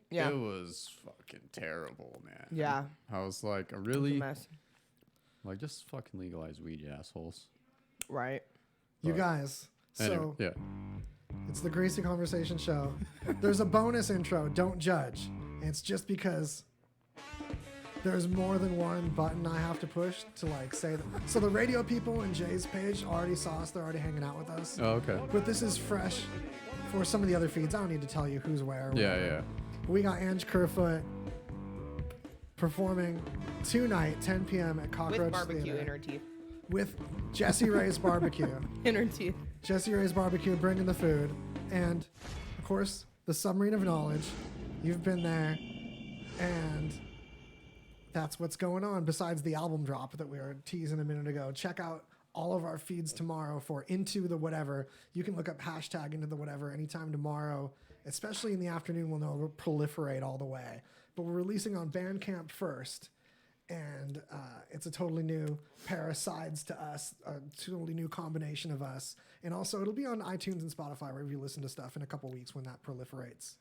Yeah. It was fucking terrible, man. Yeah. I was like, It's a really? mess. Like, just fucking legalize weed, you assholes. Right. You But guys, Anyway, so yeah. it's the Greasy Conversation Show. There's a bonus intro, don't judge. And it's just because there's more than one button I have to push to like say that. So the radio people and Jay's page already saw us. They're already hanging out with us. Oh, okay. But this is fresh for some of the other feeds. I don't need to tell you who's where. Yeah, yeah. We got Ange Kerfoot performing tonight, 10 p.m. at Cockroach With barbecue Theater. in her teeth. With Jesse Ray's Barbecue. In her teeth. Jesse Ray's Barbecue bringing the food. And, of course, the Submarine of Knowledge. You've been there. And that's what's going on besides the album drop that we were teasing a minute ago. Check out all of our feeds tomorrow for Into the Whatever. You can look up hashtag Into the Whatever anytime tomorrow, especially in the afternoon when they'll proliferate all the way. But we're releasing on Bandcamp first. And it's a totally new Parasites to us, a totally new combination of us. And also, it'll be on iTunes and Spotify wherever you listen to stuff in a couple weeks when that proliferates.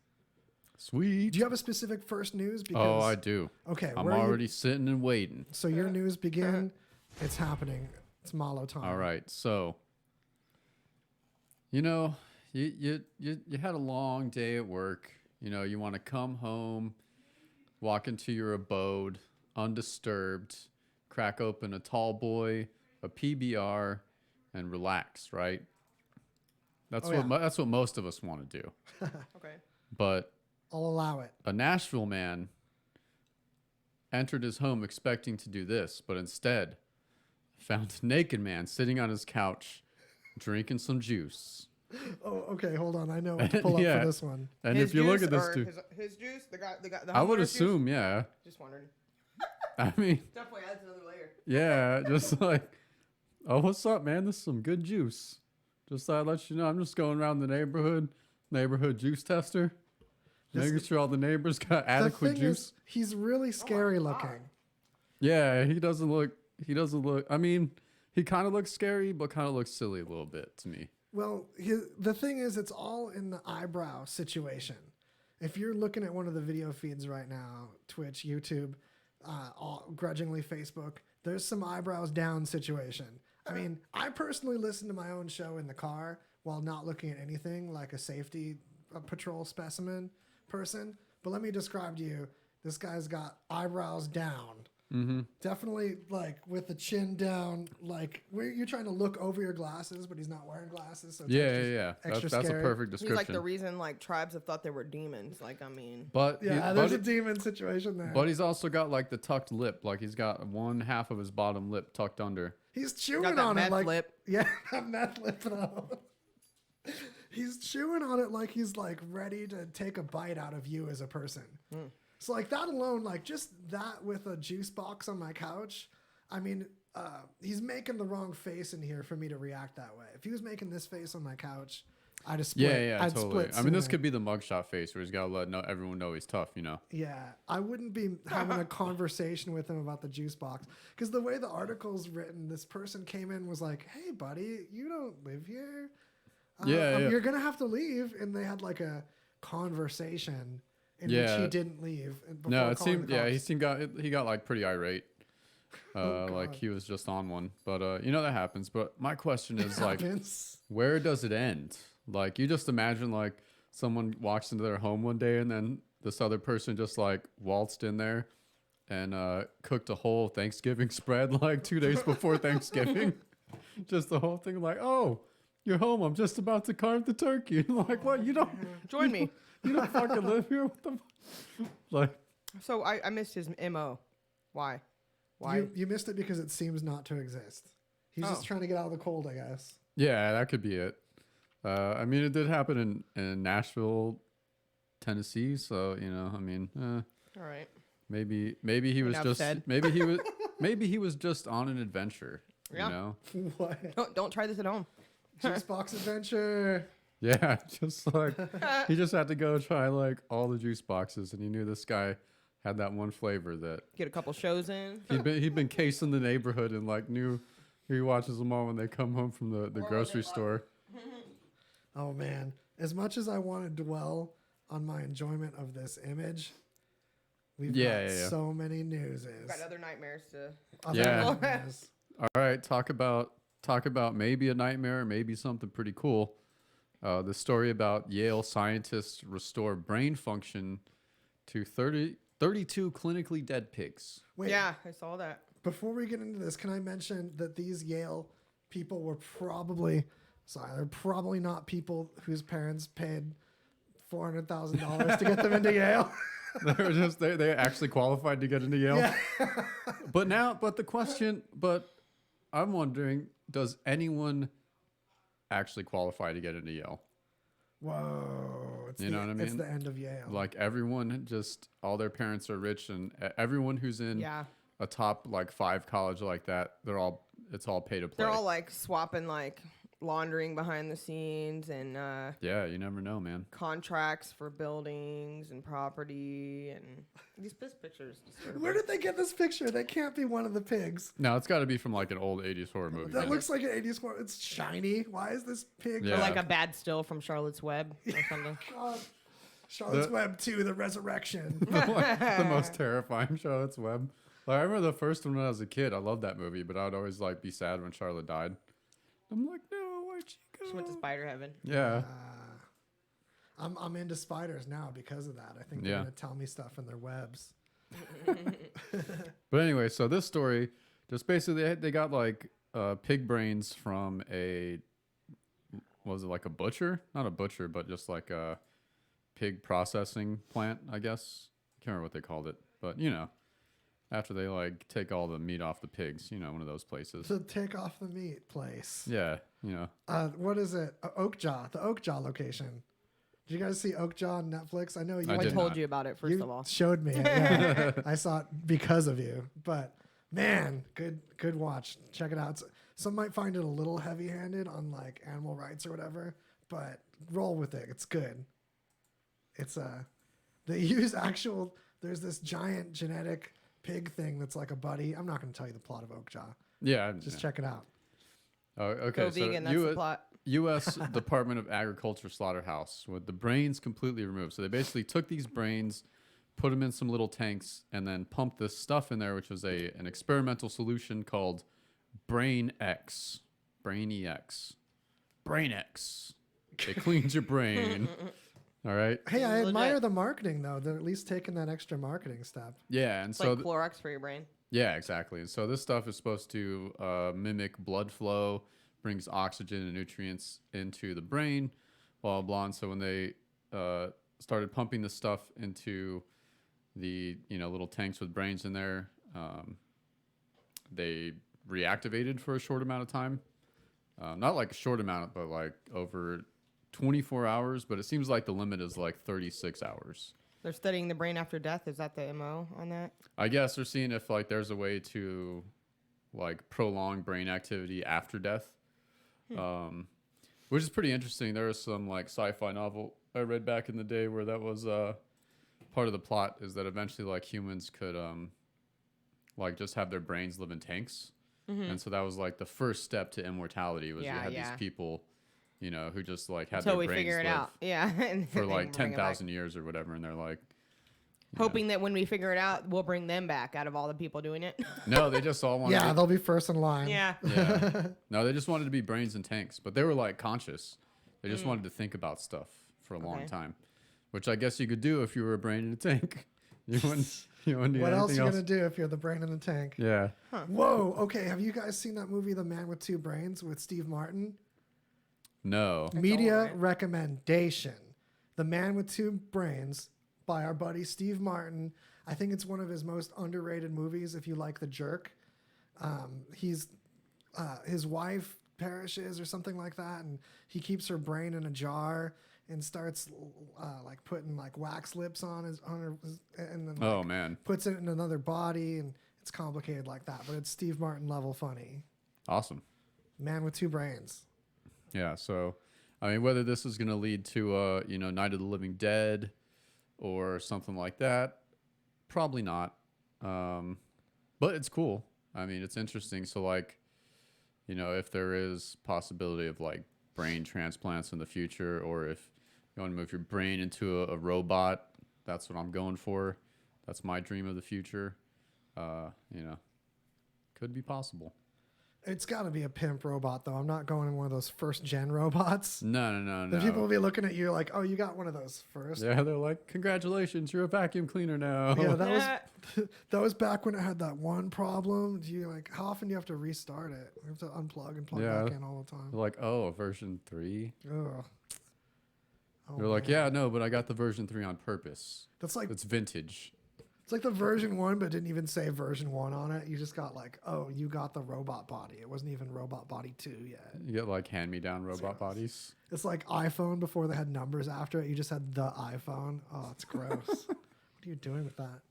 Sweet. Do you have a specific first news? Oh, I do. Okay. I'm where are you- already sitting and waiting. So your news begin. It's happening. It's Malo time. All right. So, you know, you had a long day at work. You know, you want to come home, walk into your abode undisturbed, crack open a tall boy, a PBR, and relax, right? That's that's what most of us want to do. Okay. But I'll allow it. a Nashville man entered his home expecting to do this, but instead found a naked man sitting on his couch drinking some juice. Oh, okay. Hold on. I know what to pull up Yeah. for this one. And His if you look juice at this or dude, his juice, the I would homeowner's juice? assume, yeah. Just wondering. I mean, Definitely adds another layer. yeah, just like, oh, what's up, man? This is some good juice. Just thought I'd let you know, I'm just going around the neighborhood juice tester, making sure all the neighbors got adequate the thing juice. is, he's really scary looking. Yeah, he doesn't look, I mean, he kind of looks scary, but kind of looks silly a little bit to me. Well, the thing is, it's all in the eyebrow situation. If you're looking at one of the video feeds right now, Twitch, YouTube, grudgingly Facebook, there's some eyebrows down situation. I mean, I personally listen to my own show in the car while not looking at anything like a safety patrol specimen person. But let me describe to you, this guy's got eyebrows down. Mm-hmm. Definitely like with the chin down, like where you're trying to look over your glasses, but he's not wearing glasses. So it's Yeah. extra That's a scary. perfect He's description. like the reason like tribes have thought they were demons. Like, I mean. But Yeah, there's a demon situation there. But he's also got like the tucked lip, like he's got one half of his bottom lip tucked under. He's chewing Got that on it meth like lip. Yeah, that meth lip though. He's chewing on it like he's like ready to take a bite out of you as a person. So like that alone, like just that with a juice box on my couch, I mean, he's making the wrong face in here for me to react that way. If he was making this face on my couch, I'd have split. Yeah, I'd totally. split I mean, this sooner. could be the mugshot face where he's got to let everyone know he's tough, you know? Yeah, I wouldn't be having a conversation with him about the juice box because the way the article's written, this person came in and was like, "Hey, buddy, you don't live here. Yeah. You're gonna have to leave." And they had like a conversation in which he didn't leave. No, it calling seemed, the cops. he got like pretty irate. Oh, Like God. he was just on one. But, you know, that happens. But my question is like, Happens. where does it end? Like, you just imagine like someone walks into their home one day and then this other person just like waltzed in there and cooked a whole Thanksgiving spread like 2 days before Thanksgiving. Just the whole thing like, oh, you're home. I'm just about to carve the turkey. Like, what? You don't Join me. You don't fucking live here. What the like? So I missed his MO. Why? You missed it because it seems not to exist. He's just trying to get out of the cold, I guess. Yeah, that could be it. I mean, it did happen in Nashville, Tennessee. So you know, I mean, All right. maybe he was Enough just said. maybe he was just on an adventure. Yeah. You know? What? Don't try this at home. Juice box adventure. Yeah, just like he just had to go try like all the juice boxes, and he knew this guy had that one flavor that Get a couple shows in. he'd been casing the neighborhood and like knew he watches them all when they come home from the grocery store. Oh man, as much as I want to dwell on my enjoyment of this image. We've Yeah, got yeah. so many newses. Got other nightmares to. Other Yeah. nightmares. All right, talk about maybe a nightmare, maybe something pretty cool. The story about Yale scientists restore brain function to 32 clinically dead pigs. Wait, Yeah, I saw that. before we get into this, can I mention that these Yale people were probably, they're probably not people whose parents paid $400,000 to get them into Yale. They actually qualified to get into Yale. Yeah. But I'm wondering, does anyone actually qualify to get into Yale? Whoa. You know what I It's mean? the end of Yale. Like everyone, just all their parents are rich, and everyone who's in Yeah. a top like 5 college like that, it's all pay to play. They're all like swapping like laundering behind the scenes and Yeah, you never know, man. contracts for buildings and property and these piss pictures. Where did they get this picture? That can't be one of the pigs. No, it's got to be from like an old 80s horror movie. That man. looks like an 80s horror. It's shiny. Why is this pig? Yeah. Or like a bad still from Charlotte's Web or something. God. Charlotte's Web 2, The Resurrection. the most terrifying Charlotte's Web. Like, I remember the first one when I was a kid. I loved that movie, but I would always like be sad when Charlotte died. I'm like, no, where'd she go? She went to Spider Heaven. Yeah. I'm into spiders now because of that. I think they're Yeah. going to tell me stuff in their webs. But anyway, so this story, just basically they got like pig brains from was it like a butcher? Not a butcher, but just like a pig processing plant, I guess. I can't remember what they called it, but you know, after they like take all the meat off the pigs, you know, one of those places. To take off the meat place. Yeah, you know. What is it? Oakjaw. The Oakjaw location. Did you guys see Oakjaw on Netflix? I know you. I I did told not. you about it first You of all. showed me it. Yeah. I saw it because of you. But man, good watch. Check it out. Some might find it a little heavy-handed on like animal rights or whatever, but roll with it. It's good. It's they use actual. There's this giant genetic pig thing that's like a buddy. I'm not going to tell you the plot of Oakjaw. Yeah. Just yeah. check it out. Oh, okay. Go vegan. That's the plot. U.S. Department of Agriculture slaughterhouse with the brains completely removed. So they basically took these brains, put them in some little tanks, and then pumped this stuff in there, which was an experimental solution called Brain X. Brain EX. Brain X. It cleans your brain. All right. Hey, I Legit. admire the marketing though. They're at least taking that extra marketing step. Yeah, and It's so like Clorox for your brain. yeah, exactly. And so this stuff is supposed to mimic blood flow, brings oxygen and nutrients into the brain, blah, blah, blah. And so when they started pumping this stuff into the, little tanks with brains in there, they reactivated for a short amount of time. Not like a short amount, but like over 24 hours. But it seems like the limit is like 36 hours. They're studying the brain after death. Is that the MO on that? I guess they're seeing if like there's a way to like prolong brain activity after death, which is pretty interesting. There was some like sci-fi novel I read back in the day where that was part of the plot is that eventually like humans could like just have their brains live in tanks, and so that was like the first step to immortality was you Yeah, had yeah. these people, who just like had Until their we brains figure it live out. Yeah. and for then like bring it back. 10,000 years or whatever, and they're like. Hoping that when we figure it out, we'll bring them back out of all the people doing it. No, they just all wanted Yeah, to they'll be first in line. yeah. Yeah. No, they just wanted to be brains in tanks, but they were like conscious. They just wanted to think about stuff for a long Okay. time, which I guess you could do if you were a brain in a tank. You wouldn't do What else anything are you gonna do if you're the brain in the tank? Yeah. Whoa. Okay. Have you guys seen that movie, The Man with Two Brains, with Steve Martin? No. Media old, right? recommendation: The Man with Two Brains by our buddy Steve Martin. I think it's one of his most underrated movies. If you like The Jerk, his wife perishes or something like that, and he keeps her brain in a jar and starts like putting like wax lips on her, and then Oh man. puts it in another body, and it's complicated like that. But it's Steve Martin level funny. Awesome. Man with Two Brains. Yeah. So, I mean, whether this is going to lead to Night of the Living Dead or something like that, probably not. But it's cool. I mean, it's interesting. So like, if there is possibility of like brain transplants in the future, or if You want to move your brain into a robot. That's what I'm going for. That's my dream of the future. Could be possible. It's got to be a pimp robot, though. I'm not going in one of those first gen robots. No. The people will be looking at you like, oh, you got one of those first. Yeah, they're like, congratulations, you're a vacuum cleaner now. Yeah, that was back when it had that one problem. How often do you have to restart it? You have to unplug and plug back in all the time. They're like, oh, version 3? Ugh. Oh, They're like, yeah, no, but I got the version 3 on purpose. It's vintage. It's like the version 1, but didn't even say version 1 on it. You just got like, oh, you got the robot body. It wasn't even robot body 2 yet. You get like hand-me-down robot bodies. It's like iPhone before they had numbers after it. You just had the iPhone. Oh, it's gross. What are you doing with that?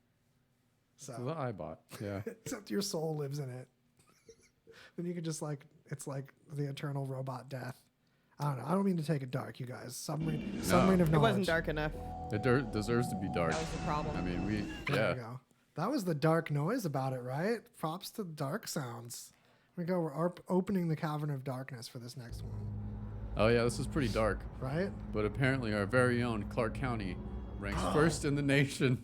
So the iBot, yeah. Except your soul lives in it. Then you can just it's like the eternal robot death. I don't know. I don't mean to take it dark, you guys. Submarine of knowledge. It wasn't dark enough. It deserves to be dark. That was the problem. I mean, There we go. That was the dark noise about it, right? Props to dark sounds. Here we go. We're opening the cavern of darkness for this next one. Oh, yeah, this is pretty dark. Right? But apparently our very own Clark County ranks first in the nation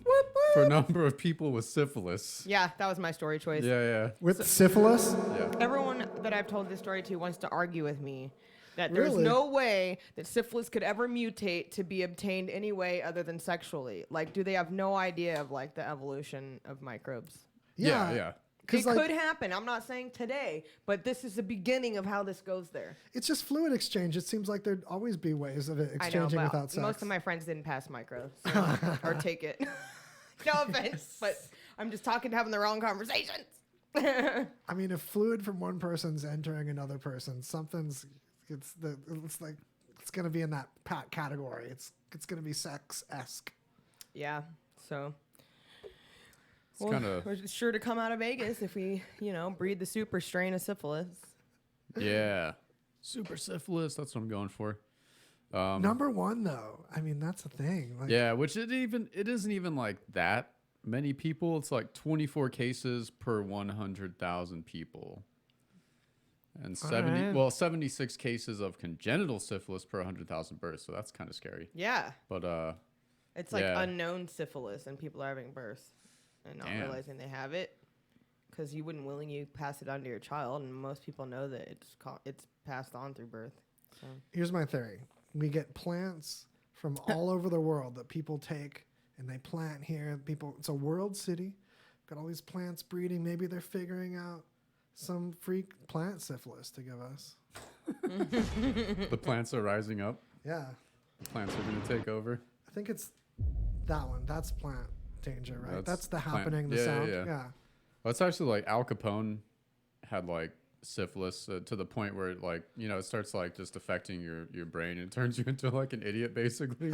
for number of people with syphilis. Yeah, that was my story choice. Yeah. With syphilis? Yeah. Everyone that I've told this story to wants to argue with me that there's Really? no way that syphilis could ever mutate to be obtained any way other than sexually. Like, do they have no idea of like the evolution of microbes? Yeah. It could happen. I'm not saying today, but this is the beginning of how this goes there. It's just fluid exchange. It seems like there'd always be ways of it exchanging I know, but without sex. most of my friends didn't pass micro or take it. No offense, but I'm just having the wrong conversations. I mean, if fluid from one person's entering another person, it's going to be in that category. It's going to be sex-esque. Yeah, so... It's kind of... We're sure to come out of Vegas if we, breed the super strain of syphilis. Yeah. Super syphilis. That's what I'm going for. Number 1, though. I mean, that's the thing. Yeah, which it isn't even like that many people. It's like 24 cases per 100,000 people. And 76 cases of congenital syphilis per 100,000 births. So that's kind of scary. Yeah. But it's like unknown syphilis and people are having births and not realizing they have it because you wouldn't willingly pass it on to your child, and most people know that it's passed on through birth. So. Here's my theory. We get plants from all over the world that people take and they plant here. It's a world city. Got all these plants breeding. Maybe they're figuring out some freak plant syphilis to give us. The plants are rising up. Yeah. The plants are going to take over. I think it's that one. That's plant danger, right? That's the plant. happening, the sound. Yeah. Well, it's actually like Al Capone had like syphilis to the point where it like, it starts like just affecting your brain and turns you into like an idiot basically.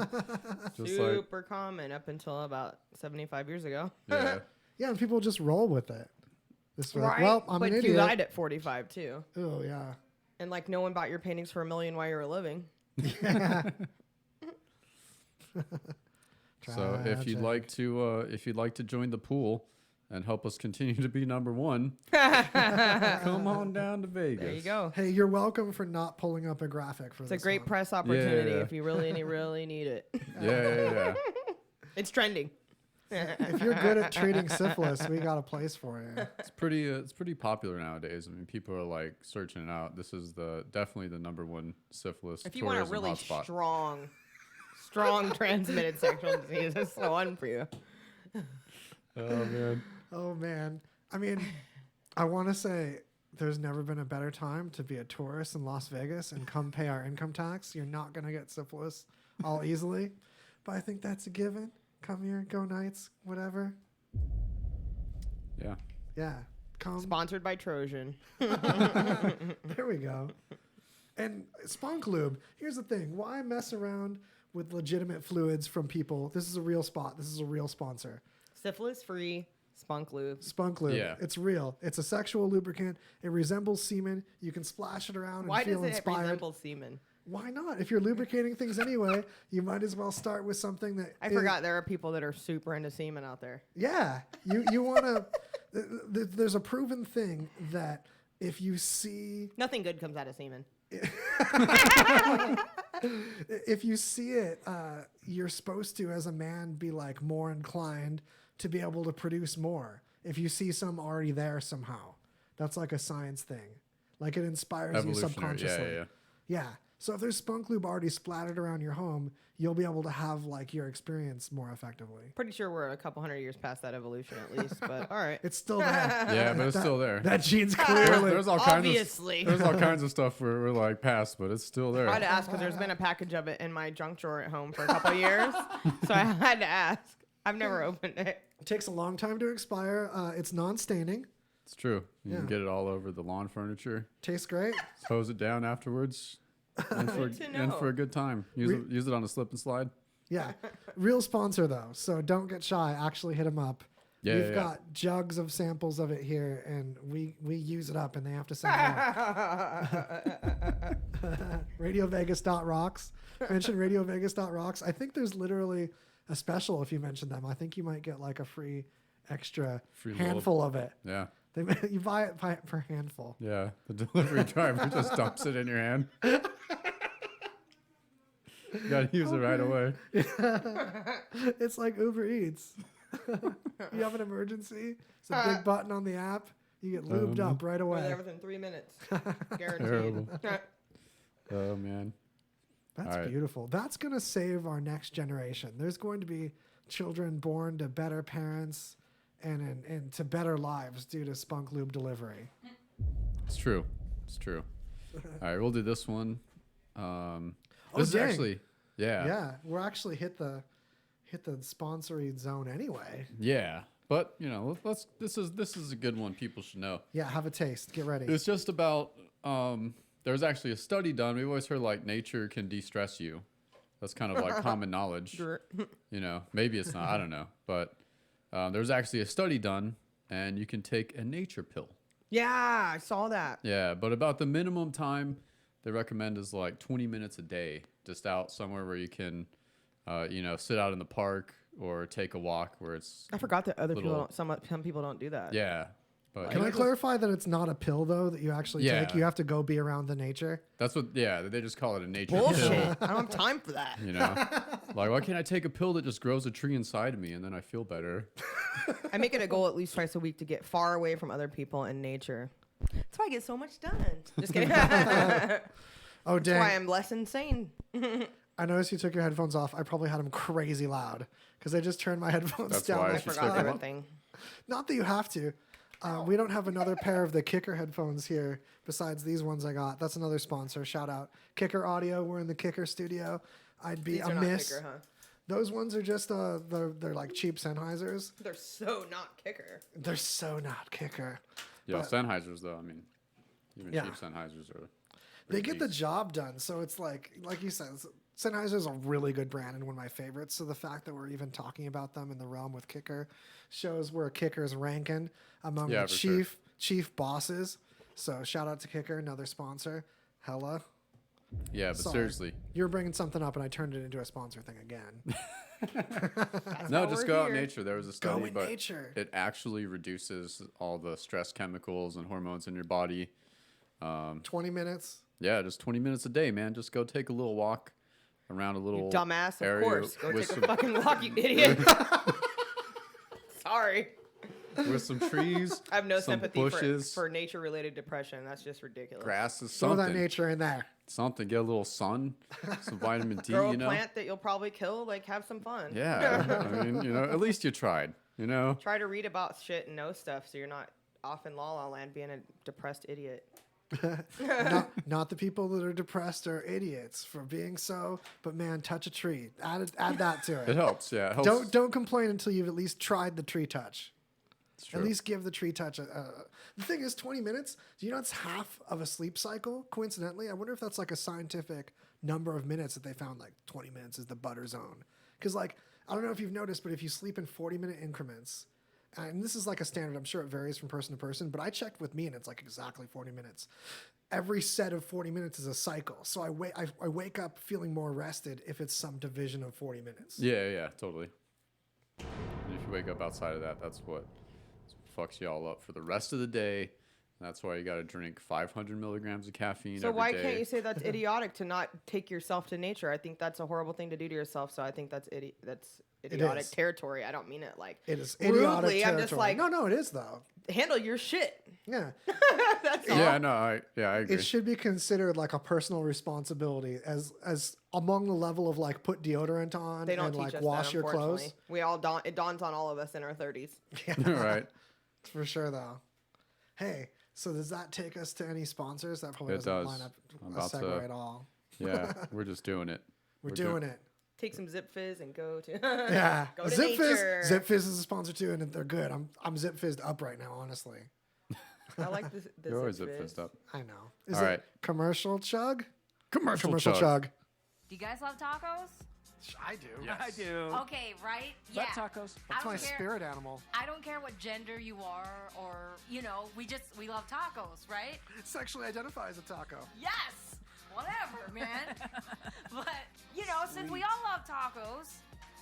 Just super common up until about 75 years ago. Yeah. Yeah, and people just roll with it. Right. Well, I'm an idiot. But you died at 45 too. Oh, yeah. And like no one bought your paintings for $1 million while you were living. Yeah. So if you'd like to join the pool and help us continue to be number 1, come on down to Vegas. There you go. Hey, you're welcome for not pulling up a graphic for this. It's a great press opportunity if you really need it. Yeah. It's trending. If you're good at treating syphilis, we got a place for you. It's pretty popular nowadays. I mean, people are like searching it out. This is definitely the number 1 syphilis. If you want a really hotspot. strong transmitted sexual disease, that's the one for you. Oh man. I mean, I want to say there's never been a better time to be a tourist in Las Vegas and come pay our income tax. You're not going to get syphilis all easily, but I think that's a given. Come here, go Knights, whatever. Yeah. Yeah. Come. Sponsored by Trojan. There we go. And Spunk Lube. Here's the thing. Why mess around with legitimate fluids from people? This is a real spot. This is a real sponsor. Syphilis-free Spunk Lube. Spunk Lube. Yeah. It's real. It's a sexual lubricant. It resembles semen. You can splash it around and feel inspired. Why does it resemble semen? Why not? If you're lubricating things anyway, you might as well start with something that... I forgot there are people that are super into semen out there. Yeah. You want to... There's a proven thing that if you see... Nothing good comes out of semen. If you see it, you're supposed to, as a man, be like more inclined to be able to produce more. If you see some already there somehow, that's like a science thing. Like it inspires you subconsciously. Yeah. So if there's spunk lube already splattered around your home, you'll be able to have like your experience more effectively. Pretty sure we're a couple hundred years past that evolution at least, but all right. It's still there. Yeah, but it's still there. That gene's clearly. There's all Obviously. there's all kinds of stuff we're like past, but it's still there. I had to ask because there's been a package of it in my junk drawer at home for a couple of years, so I had to ask. I've never opened it. It takes a long time to expire. It's non-staining. It's true. You can get it all over the lawn furniture. Tastes great. Hose it down afterwards. And for a good time. Use it on a slip and slide. Yeah. Real sponsor, though. So don't get shy. Actually hit them up. Yeah, We've got jugs of samples of it here, and we use it up, and they have to send it out. RadioVegas.rocks. Mention RadioVegas.rocks. I think there's literally a special if you mention them. I think you might get like a free extra handful of it. Yeah. You buy it per handful. Yeah. The delivery driver just dumps it in your hand. You got to use it right away. It's like Uber Eats. You have an emergency. It's a big button on the app. You get lubed up right away. We're there within 3 minutes. Guaranteed. Terrible. Oh, man. That's beautiful. That's going to save our next generation. There's going to be children born to better parents and to better lives due to spunk lube delivery. It's true. It's true. All right, we'll do this one. This is dang. actually, Yeah, we're actually hit the sponsory zone anyway. Yeah, but you know, this is a good one. People should know. Yeah, have a taste. Get ready. It's just about. There's actually a study done. We've always heard like nature can de-stress you. That's kind of like common knowledge. You know, maybe it's not. I don't know, but there's actually a study done, and you can take a nature pill. Yeah, I saw that. Yeah, but about the minimum time they recommend is like 20 minutes a day, just out somewhere where you can, sit out in the park or take a walk where it's. I forgot that some people don't do that. Yeah, but Can I clarify that it's not a pill though that you actually take? You have to go be around the nature. That's what. Yeah, they just call it a nature Bullshit. pill. I don't have time for that. You know, like why can't I take a pill that just grows a tree inside of me and then I feel better? I make it a goal at least twice a week to get far away from other people and nature. That's why I get so much done. Just kidding. Oh, dang. That's why I'm less insane. I noticed you took your headphones off. I probably had them crazy loud because I just turned my headphones down. Why I forgot everything. Not that you have to. We don't have another pair of the Kicker headphones here besides these ones I got. That's another sponsor. Shout out. Kicker Audio. We're in the Kicker studio. I'd be These are amiss. not Kicker, huh? Those ones are just they're like cheap Sennheisers. They're so not Kicker. They're so not Kicker. Yeah, But- Sennheisers though. I mean, even cheap Sennheisers are. They get the job done. So it's like you said, Sennheiser is a really good brand and one of my favorites. So the fact that we're even talking about them in the realm with Kicker shows where Kicker's ranking among the chief bosses. So shout out to Kicker, another sponsor. Hella. Yeah, but Sorry. seriously. You were bringing something up and I turned it into a sponsor thing again. No, just go out in nature. There was a study, Go in but nature. it actually reduces all the stress chemicals and hormones in your body. 20 minutes. Yeah, just 20 minutes a day, man. Just go take a little walk around a little Dumbass, of area course. Go with take a fucking walk, you idiot. Sorry. with some trees. I have no some sympathy bushes, for nature-related depression. That's just ridiculous. grass is Throw something. that nature in there. Something. Get a little sun, some vitamin D. Grow a you know. plant that you'll probably kill. Like, have some fun. Yeah, I mean, at least you tried. You know. Try to read about shit and know stuff so you're not off in La La Land being a depressed idiot. Not the people that are depressed are idiots for being so, but man, touch a tree. Add that to It it. helps. Yeah. It helps. Don't complain until you've at least tried the tree touch. It's true. At least give the tree touch the thing is 20 minutes. Do you know it's half of a sleep cycle? Coincidentally, I wonder if that's like a scientific number of minutes that they found like 20 minutes is the butter zone. Because like, I don't know if you've noticed, but if you sleep in 40-minute increments, and this is like a standard, I'm sure it varies from person to person, but I checked with me and it's like exactly 40 minutes. Every set of 40 minutes is a cycle. So I wake up feeling more rested if it's some division of 40 minutes. Yeah, totally. And if you wake up outside of that, that's what fucks you all up for the rest of the day. That's why you got to drink 500 milligrams of caffeine So every why day. can't you say that's idiotic to not take yourself to nature? I think that's a horrible thing to do to yourself. So I think that's idiotic is. territory. I don't mean it like It is idiotic rudely. territory. I'm just like, no, it is though. handle your shit. Yeah. That's all. Yeah, no, I agree. It should be considered like a personal responsibility as among the level of like put deodorant on They don't and teach like us wash that, your clothes. unfortunately. It dawns on all of us in our 30s. Right. For sure though. Hey, so does that take us to any sponsors? That probably It doesn't does. line up I'm a about segue to- at all. Yeah, we're just doing it. We're doing it. Take some Zip Fizz and go to Yeah. go to Zip nature. Fizz. Zip Fizz is a sponsor too, and they're good. I'm Zip Fizzed up right now, honestly. I like this. You're always Zip Fizzed up. I know. Is All it right. commercial chug? Commercial chug. Do you guys love tacos? I do. Yes. I do. Okay, right? Yeah. Love tacos. That's I my don't care. spirit animal. I don't care what gender you are or, we love tacos, right? Sexually identify as a taco. Yes! Whatever, man. But, since we all love tacos,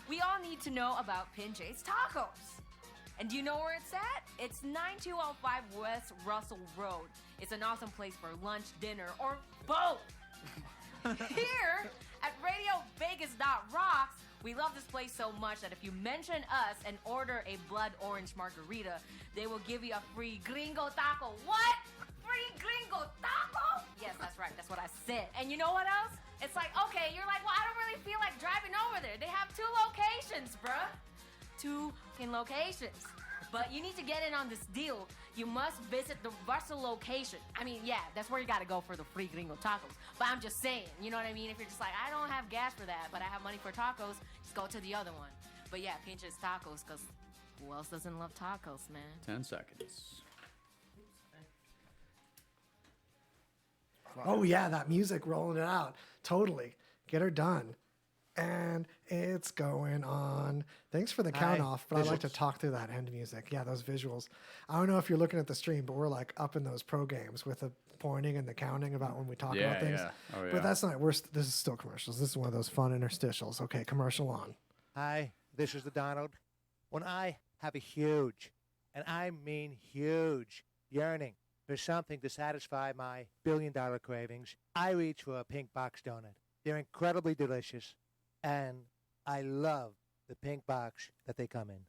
we all need to know about Pinche's Tacos. And do you know where it's at? It's 9205 West Russell Road. It's an awesome place for lunch, dinner, or both. Here at RadioVegas.rocks, we love this place so much that if you mention us and order a blood orange margarita, they will give you a free gringo taco. What? Free gringo taco? Yes, that's right. That's what I said. And you know what else? It's like, okay, you're like, well, I don't really feel like driving over there. They have 2 locations, bruh. 2 fucking locations. But you need to get in on this deal. You must visit the Russell location. I mean, yeah, that's where you got to go for the free gringo tacos. But I'm just saying, you know what I mean? If you're just like, I don't have gas for that, but I have money for tacos, just go to the other one. But yeah, Pinche's Tacos, because who else doesn't love tacos, man? 10 seconds. Oh yeah, that music rolling it out. Totally. Get her done. And it's going on. Thanks for the count off, but I like to talk through that end music. Yeah, those visuals. I don't know if you're looking at the stream, but we're like up in those pro games with the pointing and the counting about when we talk about things. Yeah. Oh, yeah. But that's not. This is still commercials. This is one of those fun interstitials. Okay, commercial on. Hi, this is the Donald. When I have a huge, and I mean huge, yearning for something to satisfy my billion-dollar cravings, I reach for a pink box donut. They're incredibly delicious, and I love the pink box that they come in.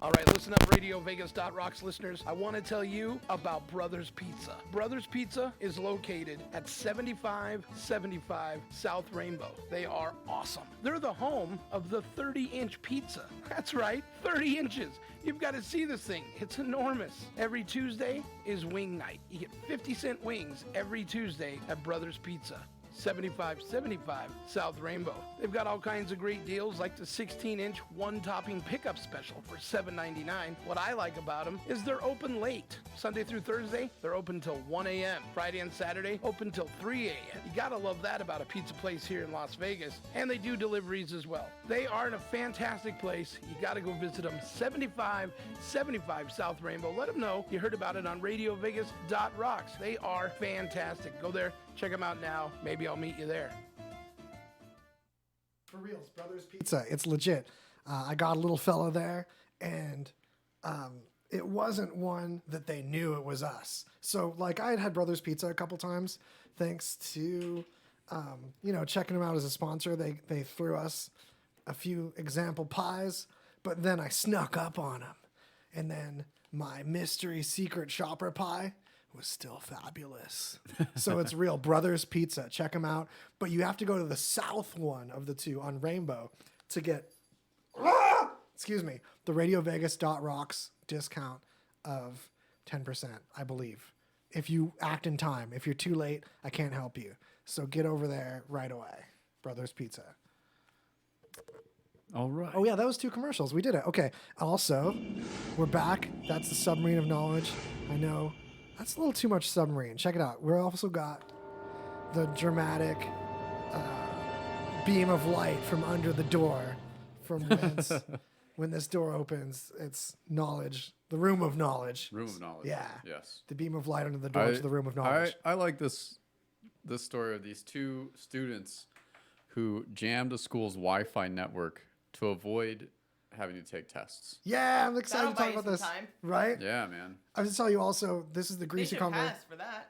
All right, listen up, RadioVegas.rocks listeners. I want to tell you about Brothers Pizza. Brothers Pizza is located at 7575 South Rainbow. They are awesome. They're the home of the 30-inch pizza. That's right, 30 inches. You've got to see this thing. It's enormous. Every Tuesday is wing night. You get 50-cent wings every Tuesday at Brothers Pizza. 7575 South Rainbow. They've got all kinds of great deals like the 16-inch one-topping pickup special for $7.99. What I like about them is they're open late. Sunday through Thursday, they're open till 1 a.m. Friday and Saturday, open till 3 a.m. You gotta love that about a pizza place here in Las Vegas. And they do deliveries as well. They are in a fantastic place. You gotta go visit them. 7575 South Rainbow. Let them know you heard about it on RadioVegas.rocks. They are fantastic. Go there. Check them out now. Maybe I'll meet you there. For reals, Brothers Pizza. It's legit. I got a little fella there, and it wasn't one that they knew it was us. So, like, I had Brothers Pizza a couple times, thanks to, checking them out as a sponsor. They threw us a few example pies, but then I snuck up on them. And then my mystery secret shopper pie was still fabulous. So it's real. Brothers Pizza. Check them out. But you have to go to the south one of the two on Rainbow to get, the RadioVegas.rocks discount of 10%, I believe. If you act in time. If you're too late, I can't help you. So get over there right away. Brothers Pizza. All right. Oh, yeah, that was 2 commercials. We did it. Okay. Also, we're back. That's the Submarine of Knowledge. I know. That's a little too much submarine. Check it out. We're also got the dramatic beam of light from under the door from whence, when this door opens, it's knowledge, the room of knowledge. Room of knowledge. Yeah. Yes. The beam of light under the door to the room of knowledge. I like this story of these 2 students who jammed a school's Wi-Fi network to avoid having to take tests. Yeah, I'm excited to That'll talk buy about you this. some time. Right? Yeah, man. I have to tell you also, this is the They greasy should conversation. pass for that.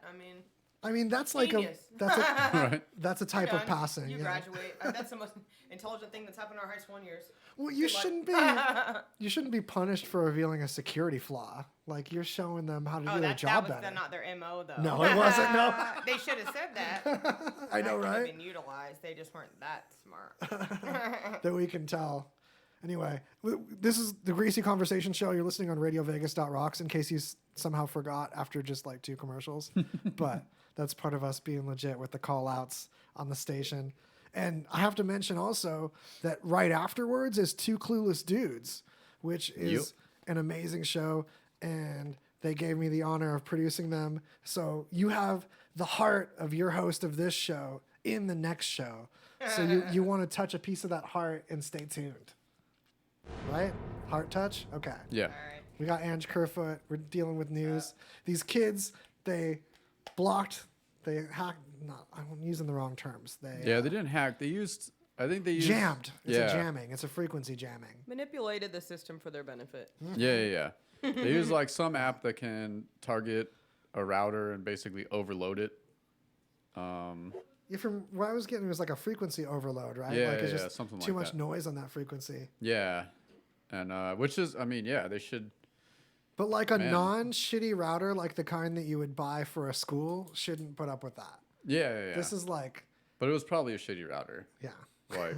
I mean, that's like Genius. Right. that's a type You're of done. passing. You yeah. graduate. That's the most intelligent thing that's happened in our high school in years. Well, you Good luck. shouldn't be punished for revealing a security flaw. Like you're showing them how to do their that job was better. not their MO, though. No, it wasn't, no. They should have said that. I know, That could have right? been utilized. They just weren't that smart. That we can tell. Anyway, this is the Greasy Conversation Show. You're listening on RadioVegas.rocks in case you somehow forgot after just like 2 commercials. But that's part of us being legit with the call outs on the station. And I have to mention also that right afterwards is 2 Clueless Dudes, which is an amazing show. And they gave me the honor of producing them. So you have the heart of your host of this show in the next show. So you want to touch a piece of that heart and stay tuned. Right? Heart touch? Okay. Yeah. All right. We got Ange Kerfoot. We're dealing with news. These kids, they hacked, I'm using the wrong terms. They didn't hack. They used, I think they used. jammed. It's yeah. a jamming. It's a frequency jamming. Manipulated the system for their benefit. Yeah. They use like some app that can target a router and basically overload it. Yeah, from what I was getting, it was like a frequency overload, right? Yeah, like it's yeah, just something too like much that. noise on that frequency. Yeah. And which is, I mean, yeah, they should. But like a Man. non-shitty router, like the kind that you would buy for a school, shouldn't put up with that. Yeah. This is like, But it was probably a shitty router, yeah. like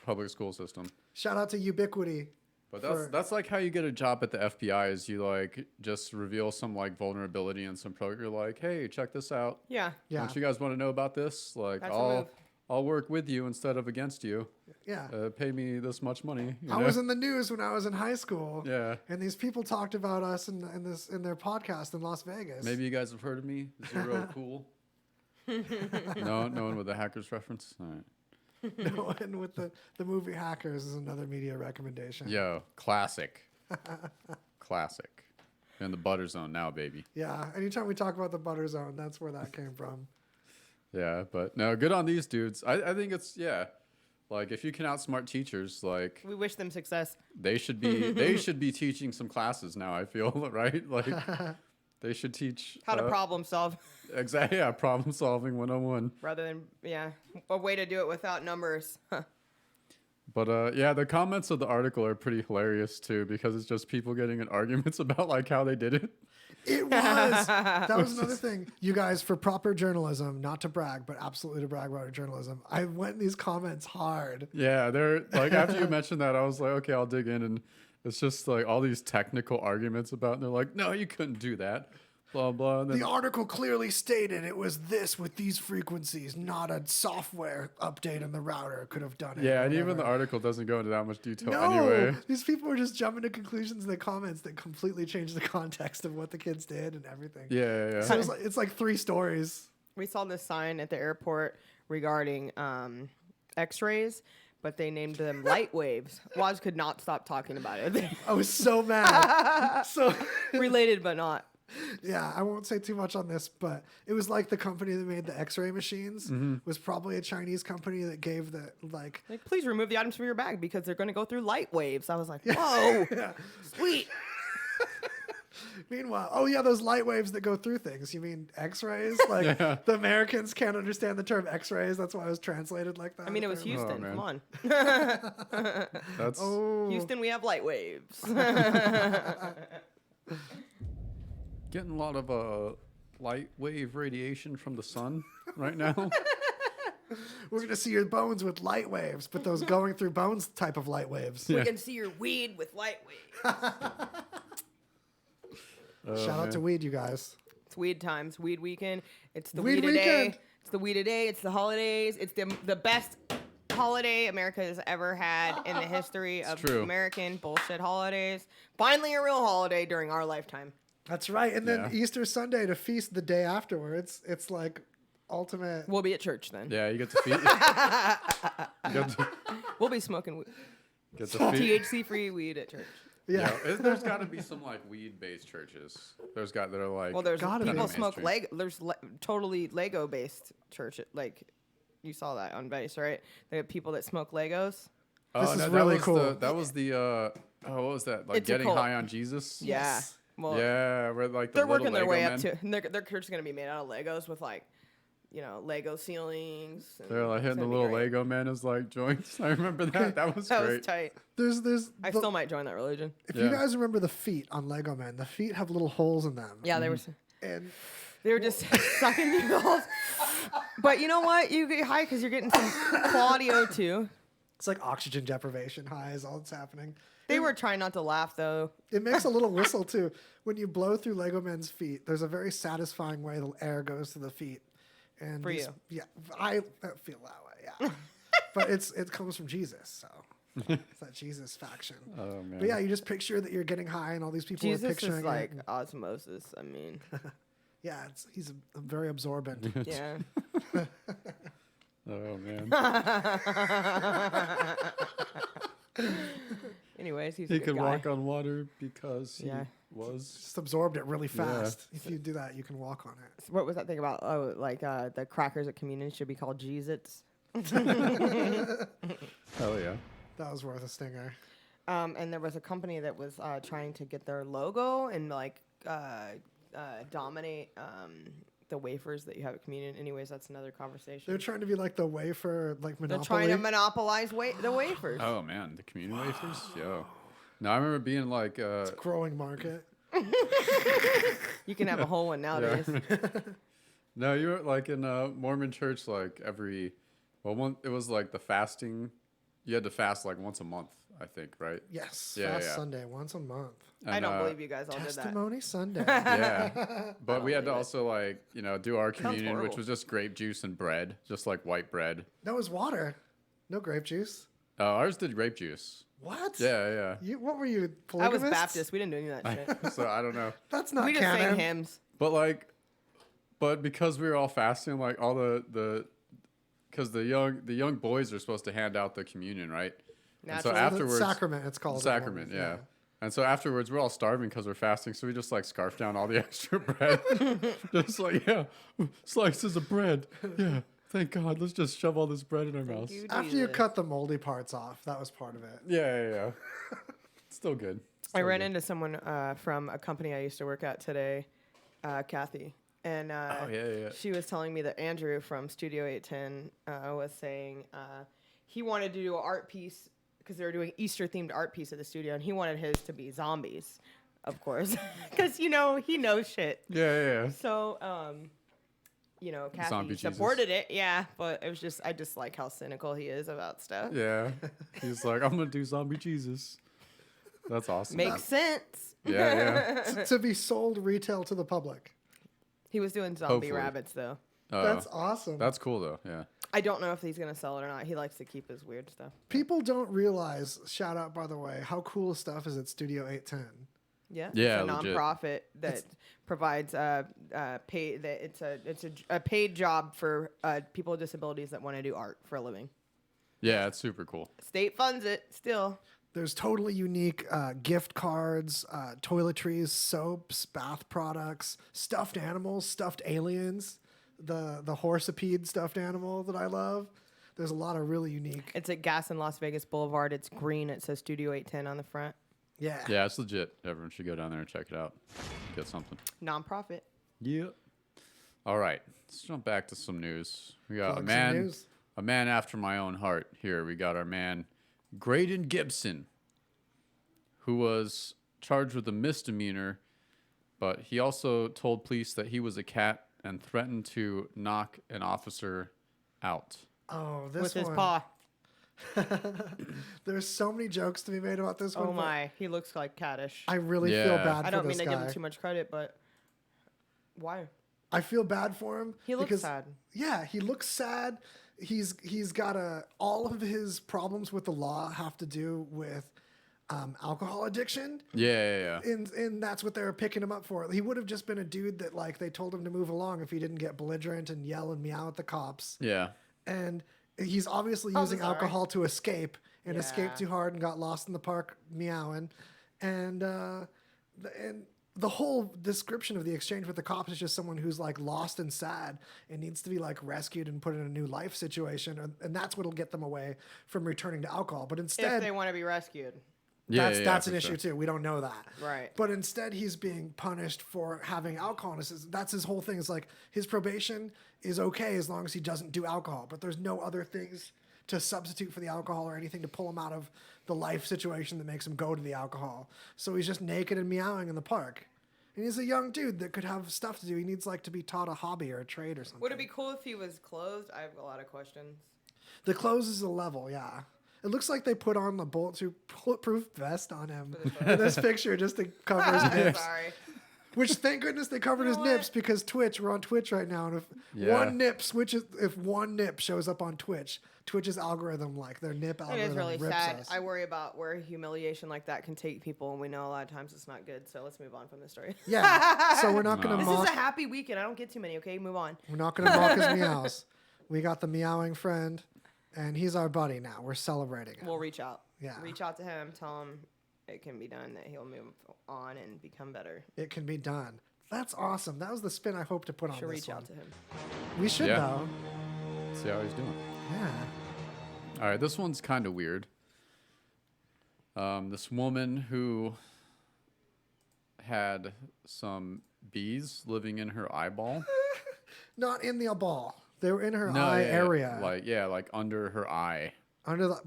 public school system. Shout out to Ubiquity. But for- that's like how you get a job at the FBI is you like just reveal some like vulnerability in some program. You're like, hey, check this out. Yeah. Yeah. Don't you guys want to know about this? Like, That's a move. I'll work with you instead of against you. Yeah. Pay me this much money. You I know? was in the news when I was in high school. Yeah. And these people talked about us in their podcast in Las Vegas. Maybe you guys have heard of me. Zero Cool. No one with the hackers reference. All right. No one with the movie Hackers is another media recommendation. Yo, classic. Classic. In the butter zone now, baby. Yeah. Anytime we talk about the Butter Zone, that's where that came from. Yeah, but no, good on these dudes. I think it's like if you can outsmart teachers, like We wish them success. they should be teaching some classes now. I feel right, like they should teach How to problem solve exactly. Yeah, problem solving 101. rather than, a way to do it without numbers. But yeah, the comments of the article are pretty hilarious too because it's just people getting in arguments about like how they did it. It was. That was another thing. You guys, for proper journalism, not to brag, but absolutely to brag about our journalism, I went in these comments hard. Yeah, they're like after you mentioned that, I was like, okay, I'll dig in, and it's just like all these technical arguments about, and they're like, no, you couldn't do that, blah blah. And then, The article clearly stated it was this with these frequencies, not a software update on the router could have done it. yeah, or and even whatever. the article doesn't go into that much detail No, anyway. these people were just jumping to conclusions in the comments that completely changed the context of what the kids did and everything. Yeah. So it's like 3 stories. We saw this sign at the airport regarding X-rays, but they named them light waves. Woz could not stop talking about it. I was so mad. So Related, but not. yeah, I won't say too much on this, but it was like the company that made the X-ray machines was probably a Chinese company that gave the like. Like, please remove the items from your bag because they're going to go through light waves. I was like, whoa, sweet. Meanwhile, oh yeah, those light waves that go through things. You mean X-rays? Like the Americans can't understand the term X-rays. That's why it was translated like that. I mean, it was apparently. Houston. man. Come on. That's Houston, we have light waves. getting a lot of light wave radiation from the sun right now. We're gonna see your bones with light waves, but those going through bones type of light waves. We can see your weed with light waves. Shout out to weed, you guys. It's weed times, weed weekend. It's the Weed weed a day. weekend. It's the weed a day. It's the holidays. It's the best holiday America has ever had in the history of true. American bullshit holidays. Finally, a real holiday during our lifetime. That's right. And then Yeah. Easter Sunday to feast the day afterwards. It's like ultimate. We'll be at church then. Yeah, you get to feed. you We'll be smoking get to feed. THC-free weed at church. Yeah. There's got to be some like weed-based churches. There's got that are like. Well, there's Gotta be. people smoke Mainstream. Lego. There's totally Lego-based church. Like, you saw that on Vice, right? They have people that smoke Legos. This is that really was cool. That was the what was that? Like It's a getting cult. high on Jesus? Yeah. Yes. Well, Yeah, where like the they're little working their Lego way men. up to. And their church is gonna be made out of Legos with like, Lego ceilings. And They're like it's hitting the gonna be little great. Lego men as like joints. I remember that. That was That great. was tight. There's I still might join that religion. if Yeah. you guys remember the feet on Lego Men, the feet have little holes in them. Yeah, And they were just sucking the holes. But you know what? You get high because you're getting some quality O2. it's like oxygen deprivation high is all that's happening. They were trying not to laugh though. It makes a little whistle too. When you blow through Lego Men's feet, there's a very satisfying way the air goes to the feet. And For you. Yeah, I feel that way, yeah. But it comes from Jesus, so it's that Jesus faction. Oh man. But yeah, you just picture that you're getting high and all these people are Jesus picturing is like it. osmosis. I mean, Yeah, he's a very absorbent. yeah. Oh man. Anyways, he's a He good could guy. walk on water because he Yeah. was. Just absorbed it really fast. If you do that, you can walk on it. What was that thing about? Oh, like the crackers at communion should be called Jeez-Its. Hell yeah. That was worth a stinger. And there was a company that was trying to get their logo and like dominate the wafers that you have at communion. Anyways, that's another conversation. They're trying to be like the wafer, like They're Monopoly. trying to monopolize the wafers. Oh man, the communion wafers. Yo. No, I remember being like. Growing market. You can have a whole one nowadays. No, you were like in a Mormon church, like it was like the fasting. You had to fast like once a month, I think, right? Yes. Yeah, Fast yeah. Sunday, once a month. I And, don't believe you guys all did that. Testimony Sunday. Yeah, but we had to believe it. also like do our communion, which horrible. was just grape juice and bread, just like white bread. That was water. No grape juice. Ours did grape juice. What? Yeah, What were you, I was polygamists? Baptist. We didn't do any of that shit. yeah. So I don't know, That's not We just canon. sang hymns. but because we were all fasting, like all because the young boys are supposed to hand out the communion, right? And so Naturally. afterwards, Sacrament, it's called. in sacrament, Mormons, yeah. And so afterwards, we're all starving because we're fasting, so we just like scarf down all the extra bread, just like slices of bread. Yeah, thank God. Let's just shove all this bread in our mouths. you, After you Jesus. cut the moldy parts off, that was part of it. Yeah. Still good. I ran into someone from a company I used to work at today, Kathy, and yeah. she was telling me that Andrew from Studio 810 was saying he wanted to do an art piece because they were doing Easter themed art piece at the studio, and he wanted his to be zombies, of course, because he knows shit. Yeah. So Kathy Zombie Jesus. supported it, yeah, but it was I just like how cynical he is about stuff. Yeah. He's like, I'm gonna do zombie Jesus. That's awesome. Makes sense. Yeah. To be sold retail to the public. He was doing zombie Hopefully. rabbits though. That's awesome. That's cool though. Yeah. I don't know if he's gonna sell it or not. He likes to keep his weird stuff. People don't realize, shout out by the way, how cool stuff is at Studio 810. Yeah, Yeah, it's a legit. nonprofit that provides paid. That it's a paid job for people with disabilities that want to do art for a living. Yeah, it's super cool. State funds it still. There's totally unique gift cards, toiletries, soaps, bath products, stuffed animals, stuffed aliens, the horsepede stuffed animal that I love. There's a lot of really unique. It's at Gas and Las Vegas Boulevard. It's green. It says Studio 810 on the front. Yeah. Yeah, it's legit. Everyone should go down there and check it out. Get something. Nonprofit. Yep. All right, let's jump back to some news. We got Plug a some man, news. a man after my own heart. Here we got our man, Graydon Gibson, who was charged with a misdemeanor, but he also told police that he was a cat and threatened to knock an officer out. Oh, this With his one. paw. There's so many jokes to be made about this one. Oh but my, he looks like Caddish. I really feel Yeah. bad I for don't this mean to guy. give him too much credit, but why? I feel bad for him. He looks because, sad. Yeah, he looks sad. He's got all of his problems with the law have to do with alcohol addiction. Yeah. And that's what they were picking him up for. He would have just been a dude that like they told him to move along if he didn't get belligerent and yell and meow at the cops. Yeah. And he's obviously Oh, using sorry. alcohol to escape and escaped Yeah. too hard and got lost in the park meowing. And the whole description of the exchange with the cops is just someone who's like lost and sad and needs to be like rescued and put in a new life situation. And that's what'll get them away from returning to alcohol. But instead, if they want to be rescued. That's an issue too. We don't know that. Right. But instead he's being punished for having alcohol. And that's his whole thing. It's like his probation is okay as long as he doesn't do alcohol, but there's no other things to substitute for the alcohol or anything to pull him out of the life situation that makes him go to the alcohol. So he's just naked and meowing in the park. And he's a young dude that could have stuff to do. He needs like to be taught a hobby or a trade or something. Would it be cool if he was clothed? I have a lot of questions. The clothes is a level, yeah. It looks like they put on the bulletproof vest on him in this picture just to cover his nips. Sorry. Which, thank goodness, they covered his nips because we're on Twitch right now, and if one nip shows up on Twitch's algorithm, like their nip algorithm, It is really rips sad. us. I worry about where humiliation like that can take people, and we know a lot of times it's not good. So let's move on from this story. Yeah, so we're not going to This mock. is a happy weekend. I don't get too many. Okay, move on. We're not going to mock his meows. We got the meowing friend, and he's our buddy now. We're celebrating him. We'll reach out. Yeah. Reach out to him. Tell him it can be done. That he'll move on and become better. It can be done. That's awesome. That was the spin I hope to put on Should this reach one. out to him. We should Yeah. though. See how he's doing. Yeah. All right, this one's kind of weird. This woman who had some bees living in her eyeball. Not in the ball. They were in her eye area. Like under her eye.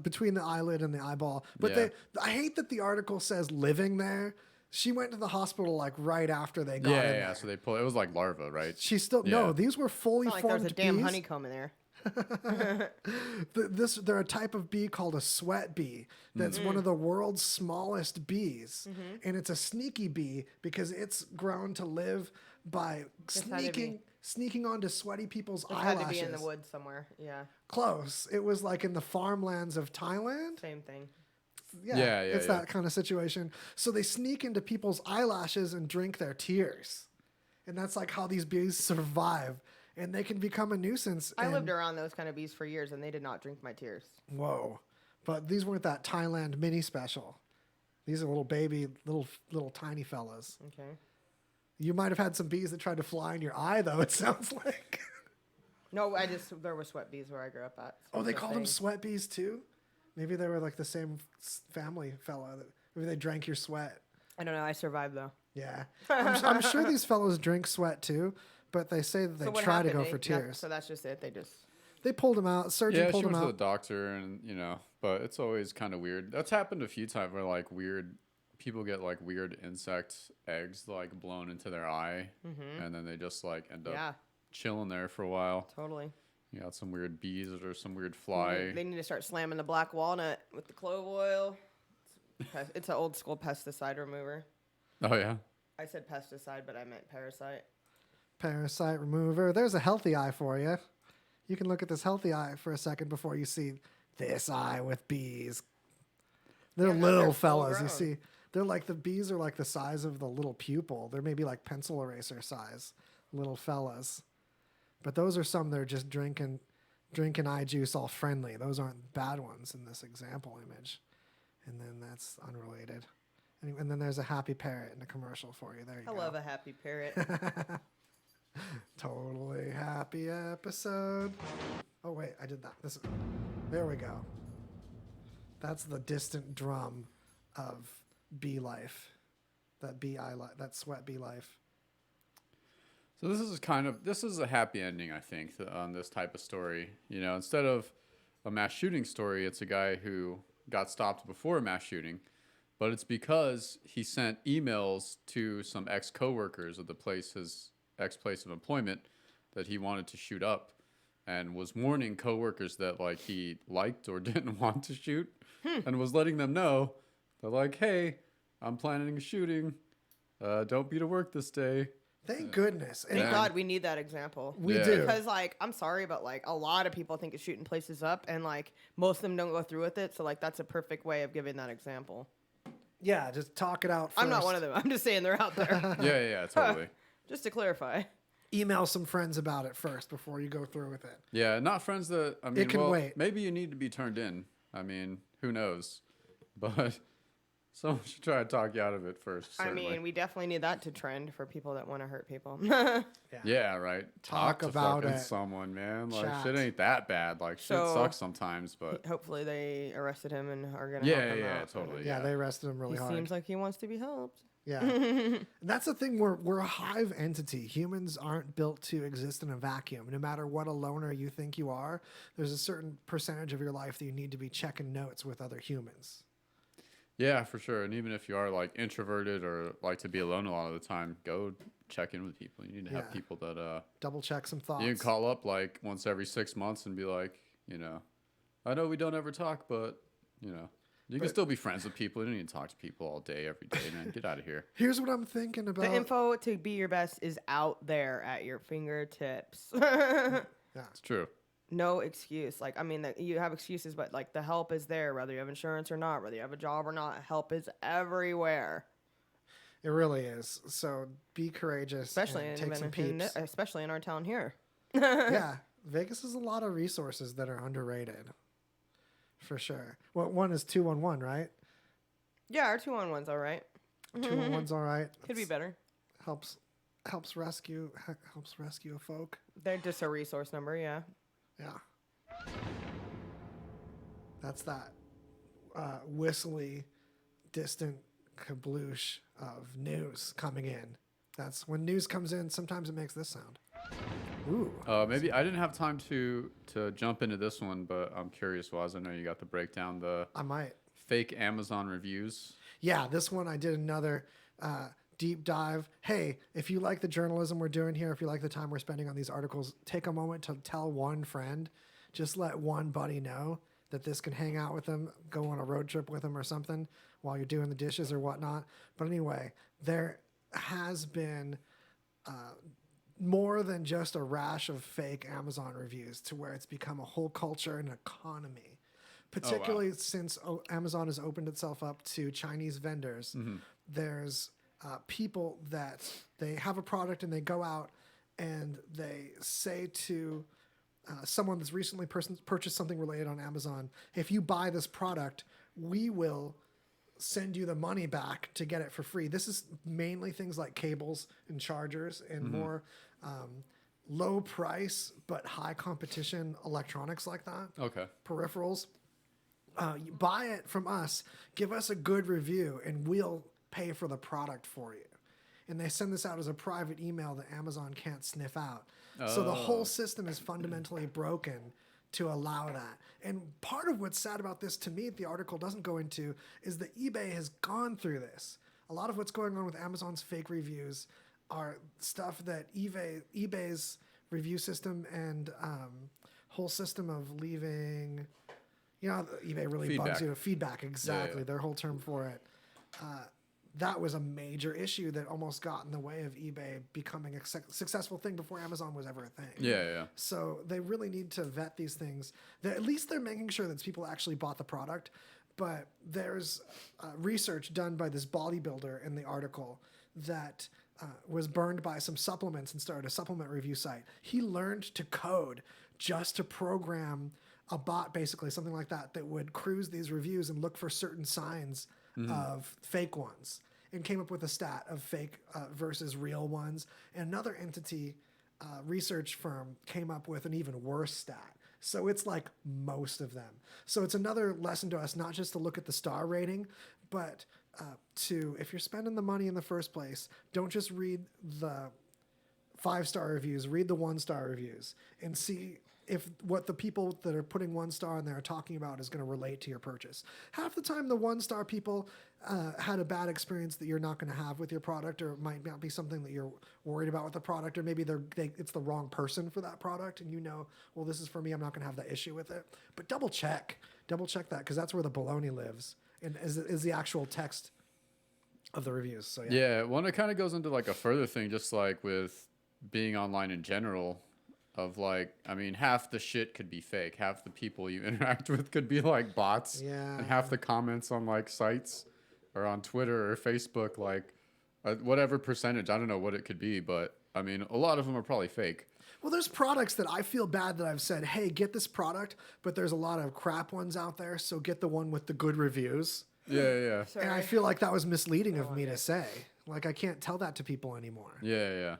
Between the eyelid and the eyeball. But I hate that the article says living there. She went to the hospital like right after they got in there. Yeah. So they pull. It was like larva, right? She still no. These were fully It's not like formed there's a damn bees. honeycomb in there. They're a type of bee called a sweat bee. That's one of the world's smallest bees, and it's a sneaky bee because it's grown to live by sneaking onto sweaty people's It eyelashes. had to be in the woods somewhere. Yeah, Close. It was like in the farmlands of Thailand. same thing. It's that kind of situation. So they sneak into people's eyelashes and drink their tears. And that's like how these bees survive. And they can become a nuisance. I lived around those kind of bees for years, and they did not drink my tears. Whoa. But these weren't that Thailand mini special. These are little baby, little tiny fellas. Okay. You might have had some bees that tried to fly in your eye, though, it sounds like. No, there were sweat bees where I grew up at. So Oh, they it's a called them thing. sweat bees, too? Maybe they were like the same family fella. Maybe they drank your sweat. I don't know. I survived though. Yeah. I'm sure these fellows drink sweat, too. But they say that they So what try to happened? go for tears. So that's just it. They pulled him out. Surgeon Yeah, pulled she him went to out. the doctor, and but it's always kind of weird. That's happened a few times where like people get like weird insect eggs like blown into their eye, and then they just like end up chilling there for a while. Totally. You got some weird bees or some weird fly. They need to start slamming the black walnut with the clove oil. It's an old school pesticide remover. Oh yeah. I said pesticide, but I meant parasite. Parasite remover. There's a healthy eye for you. You can look at this healthy eye for a second before you see this eye with bees. They're Yeah, no, little they're full fellas. You grown. see, they're like the bees are like the size of the little pupil. They're maybe like pencil eraser size, little fellas. But those are some that are just drinking eye juice all friendly. Those aren't bad ones in this example image. And then that's unrelated. And then there's a happy parrot in a commercial for you. There you I go. love a happy parrot. Totally happy episode. Oh wait, I did that. There we go. That's the distant drum of bee life. That sweat bee life. So this is a happy ending, I think, on this type of story. Instead of a mass shooting story, it's a guy who got stopped before a mass shooting, but it's because he sent emails to some ex-coworkers of his ex-place of employment that he wanted to shoot up, and was warning coworkers that like he liked or didn't want to shoot, and was letting them know that like, hey, I'm planning a shooting. Don't be to work this day. Thank goodness. And Thank God we need that example. we Yeah. do. Because like I'm sorry, but like a lot of people think of shooting places up, and like most of them don't go through with it. So like that's a perfect way of giving that example. Yeah, just talk it out first. I'm not one of them. I'm just saying they're out there. Yeah, totally. Just to clarify. Email some friends about it first before you go through with it. Yeah, not friends that, can wait. Maybe you need to be turned in. I mean, who knows? But Someone should try to talk you out of it first. Certainly. I mean, we definitely need that to trend for people that want to hurt people. Yeah, right. Talk to about fucking it. someone, man. Like, Chat. shit ain't that bad. Like, shit So- sucks sometimes, but Hopefully they arrested him and are going to help him yeah, out. totally. Yeah, they arrested him really He hard. seems like he wants to be helped. Yeah. And that's the thing. We're a hive entity. Humans aren't built to exist in a vacuum. No matter what a loner you think you are, there's a certain percentage of your life that you need to be checking notes with other humans. Yeah, for sure. And even if you are like introverted or like to be alone a lot of the time, go check in with people. You need to have Yeah. people that Double check some thoughts. you can call up like once every 6 months and be like, I know we don't ever talk, but you can still be friends with people. You don't need to talk to people all day, every day, man. Get out of here. Here's what I'm thinking about. The info to be your best is out there at your fingertips. It's true. No excuse. Like, I mean, you have excuses, but like the help is there, whether you have insurance or not, whether you have a job or not. Help is everywhere, It really is. So be courageous. especially and take some in peeps. especially in our town here. Yeah, Vegas has a lot of resources that are underrated. For sure. Well, one is 211, right? Yeah, our 211's all right. 211's all right. Could be better. Helps rescue a folk. They're just a resource number, yeah. Yeah. That's that whistly, distant kabloosh of news coming in. That's when news comes in. Sometimes it makes this sound. Ooh. Maybe I didn't have time to jump into this one, but I'm curious, Woz. I know you got the breakdown, the I might. fake Amazon reviews. Yeah, this one I did another deep dive. Hey, if you like the journalism we're doing here, if you like the time we're spending on these articles, take a moment to tell one friend. Just let one buddy know that this can hang out with them, go on a road trip with them or something while you're doing the dishes or whatnot. But anyway, there has been more than just a rash of fake Amazon reviews to where it's become a whole culture and economy. Particularly since Amazon has opened itself up to Chinese vendors. There's people that they have a product and they go out and they say to someone that's recently purchased something related on Amazon, if you buy this product, we will send you the money back to get it for free. This is mainly things like cables and chargers and more low price but high competition electronics like that. Okay. Peripherals. You buy it from us, give us a good review, and we'll pay for the product for you. And they send this out as a private email that Amazon can't sniff out. So the whole system is fundamentally broken to allow that. And part of what's sad about this, to me, the article doesn't go into, is that eBay has gone through this. A lot of what's going on with Amazon's fake reviews are stuff that eBay's review system and whole system of leaving... eBay really bugs you. Feedback, exactly. Yeah. Their whole term for it. That was a major issue that almost got in the way of eBay becoming a successful thing before Amazon was ever a thing. Yeah. So they really need to vet these things. At least they're making sure that people actually bought the product. But there's research done by this bodybuilder in the article that was burned by some supplements and started a supplement review site. He learned to code just to program a bot, basically, something like that would cruise these reviews and look for certain signs of fake ones, and came up with a stat of fake versus real ones. And another entity, research firm, came up with an even worse stat. So it's like most of them. So it's another lesson to us, not just to look at the star rating, but to, if you're spending the money in the first place, don't just read the 5-star reviews, read the 1-star reviews and see if what the people that are putting 1 star in there are talking about is going to relate to your purchase. Half the time, the 1-star people had a bad experience that you're not going to have with your product, or it might not be something that you're worried about with the product, or maybe it's the wrong person for that product, and well, this is for me, I'm not going to have that issue with it. But double check that, because that's where the baloney lives, and is the actual text of the reviews. So Yeah, well, it kind of goes into like a further thing, just like with being online in general. Of like, I mean, half the shit could be fake. Half the people you interact with could be like bots. Yeah. And half the comments on like sites or on Twitter or Facebook, like whatever percentage, I don't know what it could be, but I mean, a lot of them are probably fake. Well, there's products that I feel bad that I've said, hey, get this product, but there's a lot of crap ones out there, so get the one with the good reviews. Yeah. Sorry. And I feel like that was misleading of me to say. Like, I can't tell that to people anymore. Yeah.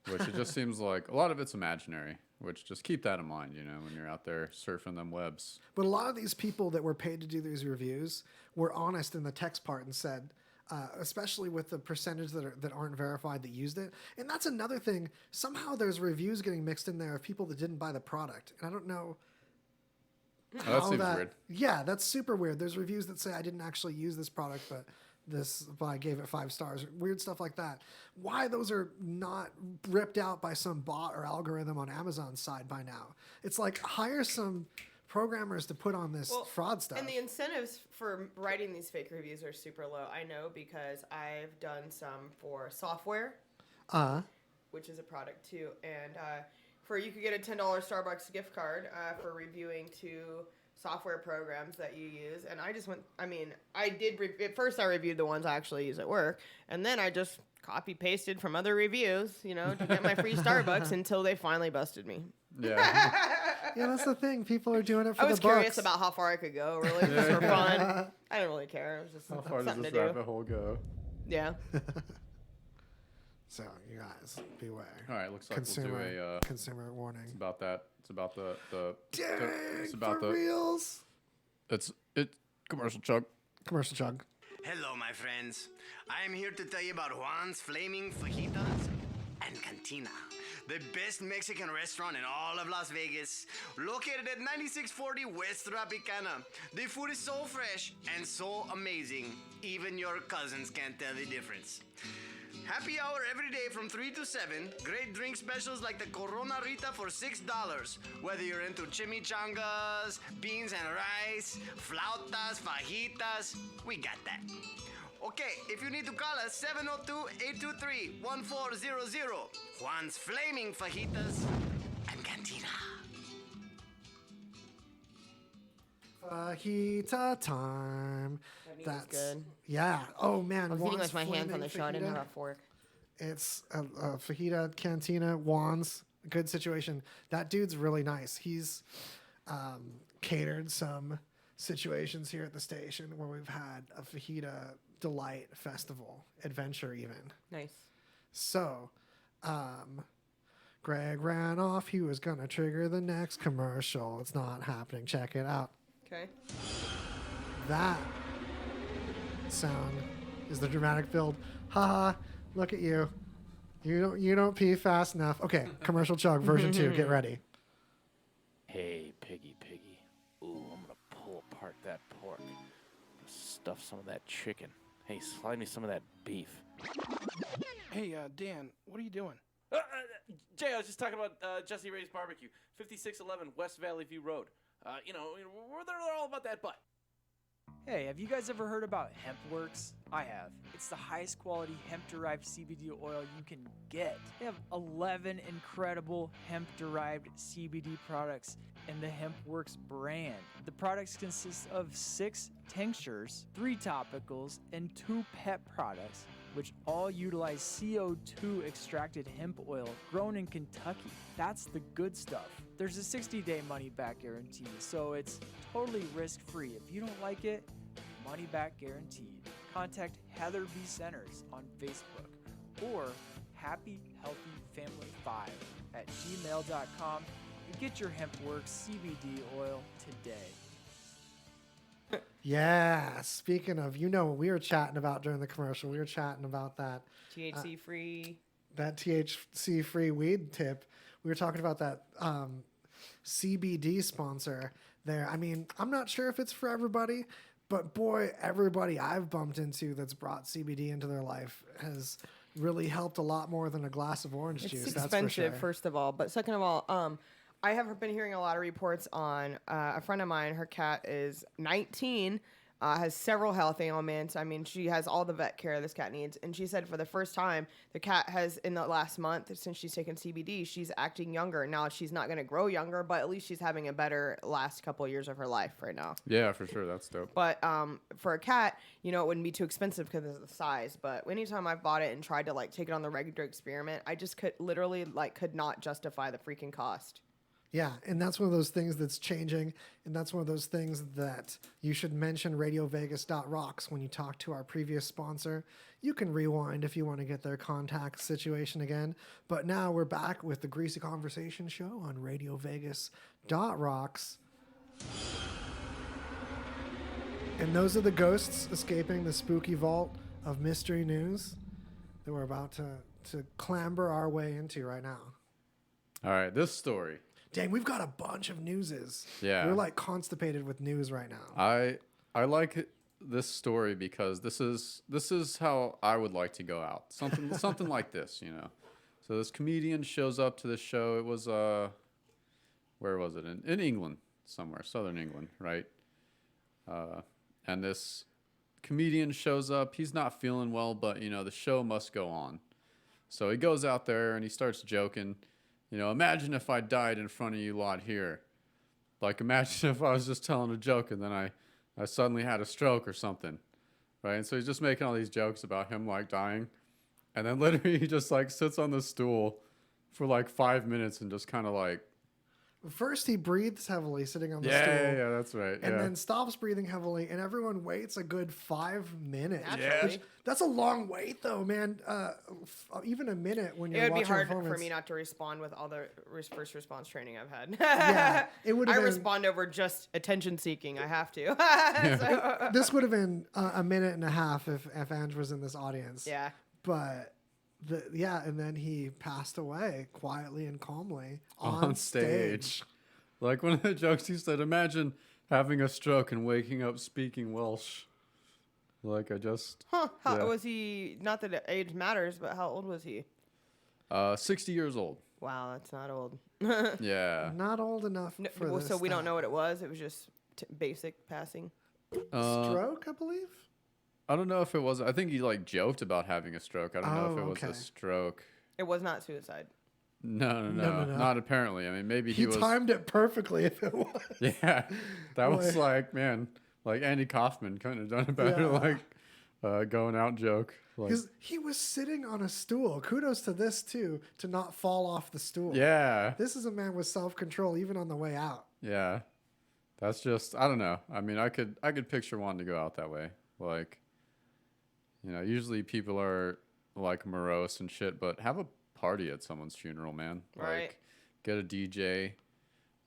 Which it just seems like a lot of it's imaginary. Which just keep that in mind, when you're out there surfing them webs. But a lot of these people that were paid to do these reviews were honest in the text part and said, especially with the percentage that aren't verified that used it. And that's another thing. Somehow there's reviews getting mixed in there of people that didn't buy the product. And I don't know. That seems weird. Yeah, that's super weird. There's reviews that say I didn't actually use this product, but I gave it 5 stars. Weird stuff like that. Why those are not ripped out by some bot or algorithm on Amazon's side by now? It's like, hire some programmers to put on this fraud stuff. And the incentives for writing these fake reviews are super low. I know because I've done some for software, which is a product too. And you could get a $10 Starbucks gift card for reviewing 2 software programs that you use. And I just at first I reviewed the ones I actually use at work. And then I just copy pasted from other reviews, to get my free Starbucks until they finally busted me. Yeah. Yeah, that's the thing. People are doing it for the bucks. I was curious about how far I could go, really, just for fun. I didn't really care. It was just How far does something this to do. rabbit hole go? Yeah. So, you guys, beware. All right, looks like Consumer, we'll do a consumer warning. It's about that. It's about the Dang, it's about for reals. It's commercial chug. Commercial chug. Hello, my friends. I am here to tell you about Juan's Flaming Fajitas and Cantina, the best Mexican restaurant in all of Las Vegas, located at 9640 West Tropicana. The food is so fresh and so amazing, even your cousins can't tell the difference. Happy hour every day from 3 to 7. Great drink specials like the Corona Rita for $6. Whether you're into chimichangas, beans and rice, flautas, fajitas, we got that. Okay, if you need to call us, 702-823-1400. Juan's Flaming Fajitas and Cantina. Fajita time. That's good. Yeah. Oh, man. I was eating Juan's with my hands on the show. I didn't fajita. have a fork. It's a fajita, cantina, Juan's. Good situation. That dude's really nice. He's catered some situations here at the station where we've had a fajita delight festival, adventure even. Nice. So, Greg ran off. He was going to trigger the next commercial. It's not happening. Check it out. Okay. That sound is the dramatic build. Haha, look at you. You don't pee fast enough. Okay, commercial chug version 2. Get ready. Hey, piggy. Ooh, I'm gonna pull apart that pork. Stuff some of that chicken. Hey, slide me some of that beef. Hey, Dan, what are you doing? Jay, I was just talking about Jesse Ray's Barbecue, 5611 West Valley View Road. They're all about that butt. Hey, have you guys ever heard about HempWorks? I have. It's the highest quality hemp-derived CBD oil you can get. They have 11 incredible hemp-derived CBD products in the HempWorks brand. The products consist of 6 tinctures, 3 topicals, and 2 pet products, which all utilize CO2 extracted hemp oil grown in Kentucky. That's the good stuff. There's a 60-day money-back guarantee, so it's totally risk-free. If you don't like it, money-back guaranteed. Contact Heather B. Centers on Facebook or happyhealthyfamily5@gmail.com and get your HempWorks CBD oil today. Yeah, speaking of, we were chatting about during the commercial, we were chatting about that. THC free. That THC free weed tip. We were talking about that CBD sponsor there. I mean, I'm not sure if it's for everybody, but boy, everybody I've bumped into that's brought CBD into their life has really helped a lot more than a glass of orange juice. It's That's expensive, for sure. first of all. But second of all, I have been hearing a lot of reports on a friend of mine. Her cat is 19, has several health ailments. I mean, she has all the vet care this cat needs. And she said for the first time, the cat has, in the last month, since she's taken CBD, she's acting younger. Now, she's not going to grow younger, but at least she's having a better last couple of years of her life right now. Yeah, for sure. That's dope. But for a cat, it wouldn't be too expensive because of the size. But anytime I've bought it and tried to take it on the regular experiment, I just could not justify the freaking cost. Yeah, and that's one of those things that's changing, and that's one of those things that you should mention RadioVegas.rocks when you talk to our previous sponsor. You can rewind if you want to get their contact situation again, but now we're back with the Greasy Conversation Show on RadioVegas.rocks. And those are the ghosts escaping the spooky vault of mystery news that we're about to clamber our way into right now. All right, this story. Dang, we've got a bunch of newses. Yeah. We're like constipated with news right now. I like this story because this is how I would like to go out. Something like this, you know. So this comedian shows up to this show. It was where was it? In England somewhere, southern England, right? And this comedian shows up. He's not feeling well, but you know, the show must go on. So he goes out there and he starts joking. You know, imagine if I died in front of you lot here. Like, imagine if I was just telling a joke and then I suddenly had a stroke or something, right? And so he's just making all these jokes about him, like, dying. And then literally he just, like, sits on the stool for, like, 5 minutes and just kind of, like... First, he breathes heavily sitting on the stool. Yeah, that's right. And then stops breathing heavily, and everyone waits a good 5 minutes. Naturally. That's a long wait, though, man. Even a minute when you're watching it would be hard performance. for me not to respond with all the first response training I've had. Yeah, it would. I respond over just attention seeking. I have to. So. This would have been a minute and a half if Ange was in this audience. Yeah. But and then he passed away quietly and calmly on stage. Like one of the jokes he said, imagine having a stroke and waking up speaking Welsh. Like I just... How was he, not that age matters, but how old was he? 60 years old. Wow, that's not old. Yeah. Not old enough for this. So we don't know what it was? It was just basic passing? Stroke, I believe? I don't know if it was... I think he like joked about having a stroke. I don't know if it was a stroke. It was not suicide. No. Not apparently. I mean, maybe he was... He timed it perfectly if it was. Yeah. That was like, man... Like Andy Kaufman couldn't have done a better going out joke. Because he was sitting on a stool. Kudos to this too, to not fall off the stool. Yeah. This is a man with self-control even on the way out. Yeah. That's just, I don't know. I mean, I could picture wanting to go out that way. Like, you know, usually people are like morose and shit, but have a party at someone's funeral, man. Right. Like, get a DJ.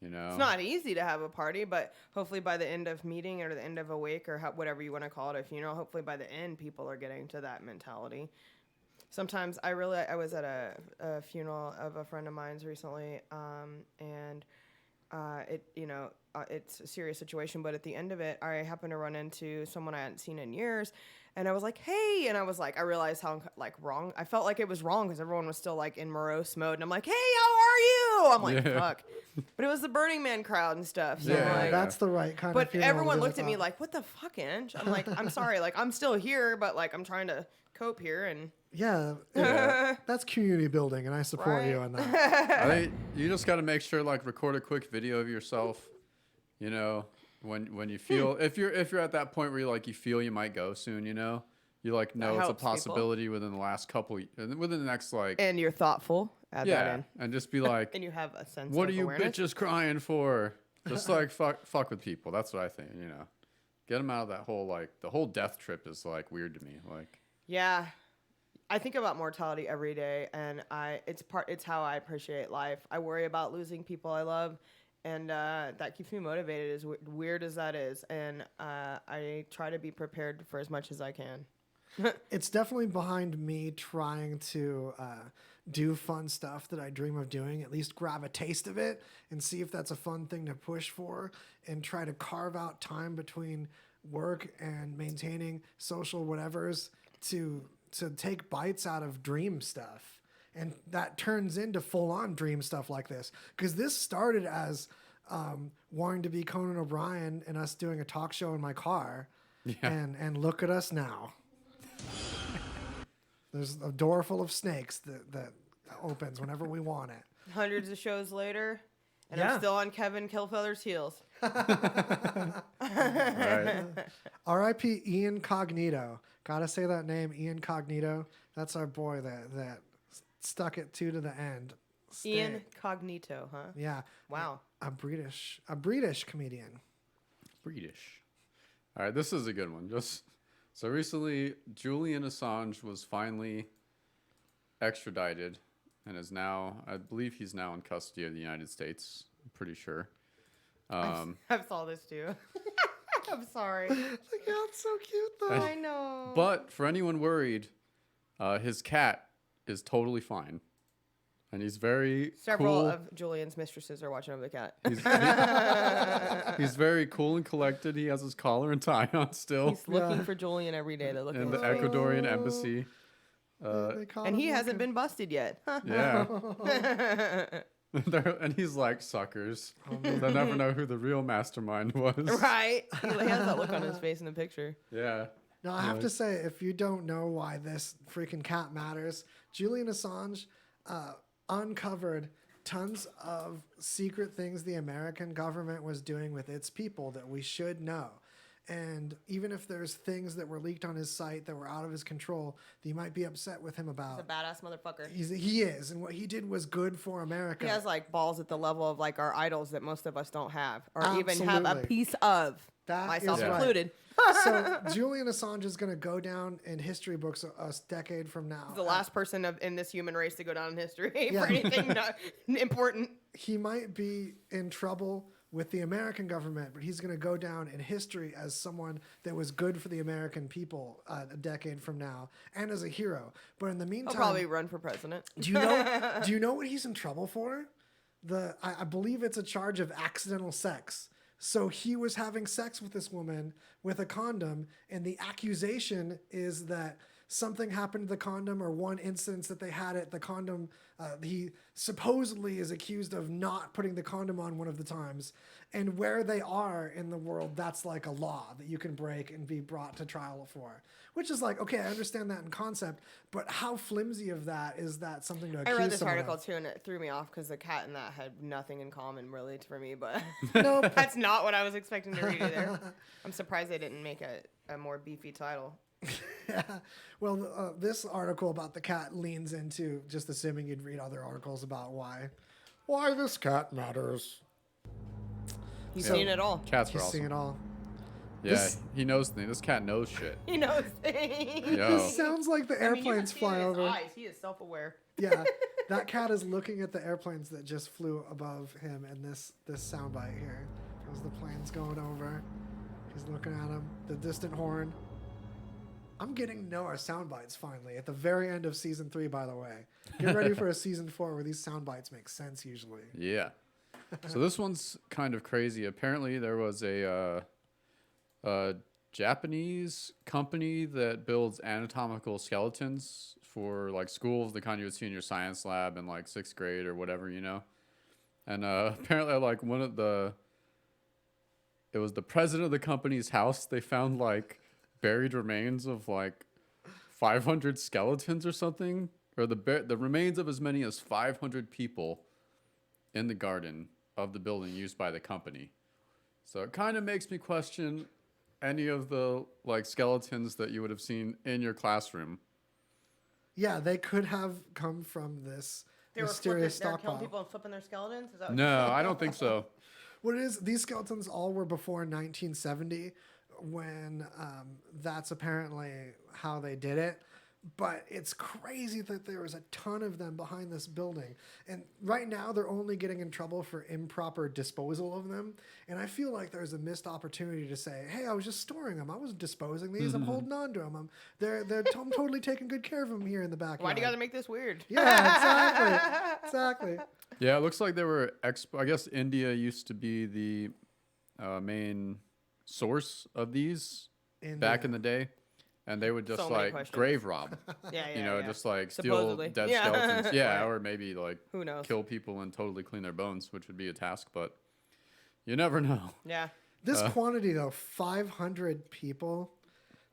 You know, it's not easy to have a party, but hopefully by the end of meeting or the end of a wake or whatever you want to call it, a funeral, hopefully by the end people are getting to that mentality. Sometimes I was at a funeral of a friend of mine's recently, and it's a serious situation, but at the end of it, I happened to run into someone I hadn't seen in years, and I was like, hey, and I was like, I realized how like wrong, I felt like it was wrong because everyone was still like in morose mode, and I'm like, hey, how are you? I'm like, fuck. But it was the Burning Man crowd and stuff. So that's the right kind of But funeral everyone to looked do at it me on. like, what the fuck, Ange? I'm like, I'm sorry, like I'm still here, but like I'm trying to cope here and that's community building, and I support you on that. I think you just got to make sure, like, record a quick video of yourself. You know, when you feel if you're at that point where you feel you might go soon. You know, you like know it's a possibility within the last within the next and you're thoughtful. Add that in. And just be like, and you have a sense. What of are you awareness? bitches crying for? Just like fuck with people. That's what I think. You know, get them out of that whole the whole death trip is like weird to me. Like, yeah. I think about mortality every day, and it's how I appreciate life. I worry about losing people I love, and that keeps me motivated, as weird as that is. And I try to be prepared for as much as I can. It's definitely behind me trying to do fun stuff that I dream of doing, at least grab a taste of it and see if that's a fun thing to push for, and try to carve out time between work and maintaining social whatevers to take bites out of dream stuff. And that turns into full-on dream stuff like this. Because this started as wanting to be Conan O'Brien and us doing a talk show in my car. Yeah. And look at us now. There's a door full of snakes that opens whenever we want it. Hundreds of shows later, and I'm still on Kevin Kilfelder's heels. right. R.I.P. Ian Cognito. Gotta say that name, Ian Cognito. That's our boy that stuck it to the end. Ian Cognito, huh? Yeah. Wow. A British comedian. British. All right, this is a good one. So recently, Julian Assange was finally extradited and is now, I believe he's now in custody of the United States. I'm pretty sure. I saw this too. I'm sorry. Like, yeah, it's so cute though. I know. But for anyone worried, his cat is totally fine. And he's very Several cool. of Julian's mistresses are watching over the cat. He's very cool and collected. He has his collar and tie on still. He's looking for Julian every day. They're looking in the for him. Ecuadorian embassy. And he hasn't been busted yet. Yeah. And he's like, suckers. They'll never know who the real mastermind was. Right. He has that look on his face in the picture. Yeah. Now, I have to say, if you don't know why this freaking cat matters, Julian Assange uncovered tons of secret things the American government was doing with its people that we should know. And even if there's things that were leaked on his site that were out of his control, that you might be upset with him about. He's a badass motherfucker. He is. And what he did was good for America. He has like balls at the level of like our idols that most of us don't have or even have a Absolutely. piece of, That myself is right. included. So Julian Assange is going to go down in history books a decade from now. The last person in this human race to go down in history Yeah. for anything important. He might be in trouble with the American government, but he's going to go down in history as someone that was good for the American people a decade from now, and as a hero. But in the meantime, He'll probably run for president. do you know what he's in trouble for? I believe it's a charge of accidental sex. So he was having sex with this woman with a condom, and the accusation is that something happened to the condom, or one instance that they had it, the condom, he supposedly is accused of not putting the condom on one of the times. And where they are in the world, that's like a law that you can break and be brought to trial for. Which is like, okay, I understand that in concept, but how flimsy of that is that something to accuse I read this someone article of? too, and it threw me off because the cat and that had nothing in common really for me, but Nope. that's not what I was expecting to read either. I'm surprised they didn't make a more beefy title. Yeah. Well, this article about the cat leans into just assuming you'd read other articles about why this cat matters. He's So- seen it all. Cats are He's seeing awesome. it all. Yeah, he knows things. This cat knows shit. He knows things. Yo. This sounds like the I mean, you can airplanes see it fly in his over. eyes. He is self-aware. Yeah, that cat is looking at the airplanes that just flew above him in this soundbite here. As the plane's going over, he's looking at him. The distant horn. I'm getting to know our sound bites finally at the very end of season 3, by the way. Get ready for a season 4 where these sound bites make sense usually. Yeah. So this one's kind of crazy. Apparently, there was a Japanese company that builds anatomical skeletons for like schools, the kind you would see in your science lab in like 6th grade or whatever, you know. And apparently, like it was the president of the company's house. They found like buried remains of like 500 skeletons or something, or the remains of as many as 500 people in the garden of the building used by the company. So it kind of makes me question any of the like skeletons that you would have seen in your classroom. Yeah, they could have come from this mysterious They were killing stockpile. people and flipping their skeletons? Is that what No, I don't think so. What it is, these skeletons all were before 1970, when that's apparently how they did it. But it's crazy that there was a ton of them behind this building. And right now, they're only getting in trouble for improper disposal of them. And I feel like there's a missed opportunity to say, hey, I was just storing them. I wasn't disposing these. I'm holding on to them. I'm totally taking good care of them here in the backyard. Why do you got to make this weird? Yeah, exactly. Yeah, it looks like they were I guess India used to be the main source of these back in the day. And they would just So many like questions. grave rob, Yeah, you know, just like Supposedly. steal dead Yeah. skeletons. Yeah, Right. or maybe like Who knows? kill people and totally clean their bones, which would be a task, but you never know. Yeah. This quantity, though, 500 people,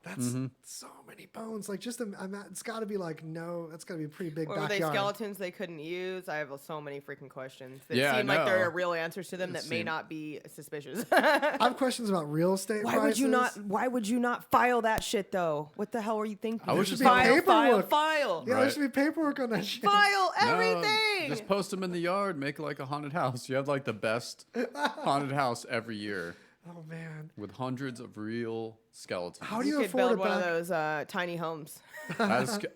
That's so many bones. Like, it's got to be like, it's got to be a pretty big Or were backyard. they skeletons they couldn't use? I have so many freaking questions that Yeah, seem like there I know. are real answers to them that may not be suspicious. I have questions about real estate prices. Why would you not file that shit though? What the hell were you thinking? I would just file. Yeah, there Right. should be paperwork on that shit. File No, everything. just post them in the yard. Make it like a haunted house. You have like the best haunted house every year Oh man, with hundreds of real skeletons. how do you You could afford build it one of back? those tiny homes.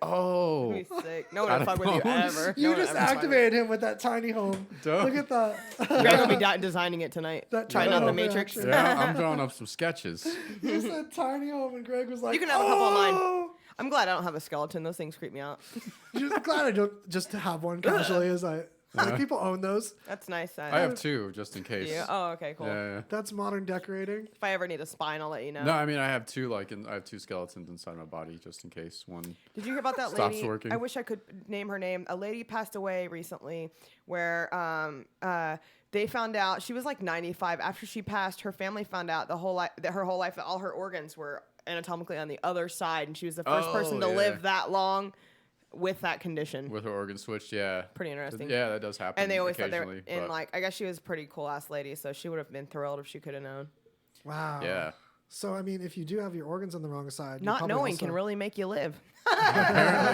Oh, That'd be sick. No one would Out fuck of with you bones. ever. You No one just would ever fuck with activated him with that tiny home. Duh. Look at that. you. Greg will be designing it tonight. That Trying tiny out the home Matrix. reaction. yeah, I'm drawing up some sketches. He said tiny home, and Greg was like, You can have a couple of mine. "Oh!" I'm glad I don't have a skeleton. Those things creep me out. Just glad I don't just have one casually. As people own those. That's nice. I have two just in case. Yeah. Oh, okay, cool. Yeah. That's modern decorating. If I ever need a spine, I'll let you know. No, I mean I have two I have two skeletons inside my body just in case one. Did you hear about that Stops lady? working. I wish I could name her name. A lady passed away recently where they found out she was like 95. After she passed, her family found out that her whole life that all her organs were anatomically on the other side, and she was the first person to yeah. live that long with that condition. With her organ switched, yeah. Pretty interesting. Yeah, that does happen. And they always thought they were occasionally, in but- like, I guess she was a pretty cool ass lady, so she would have been thrilled if she could have known. Wow. Yeah. So I mean, if you do have your organs on the wrong side, you Not probably knowing also- can really make you live. Apparently,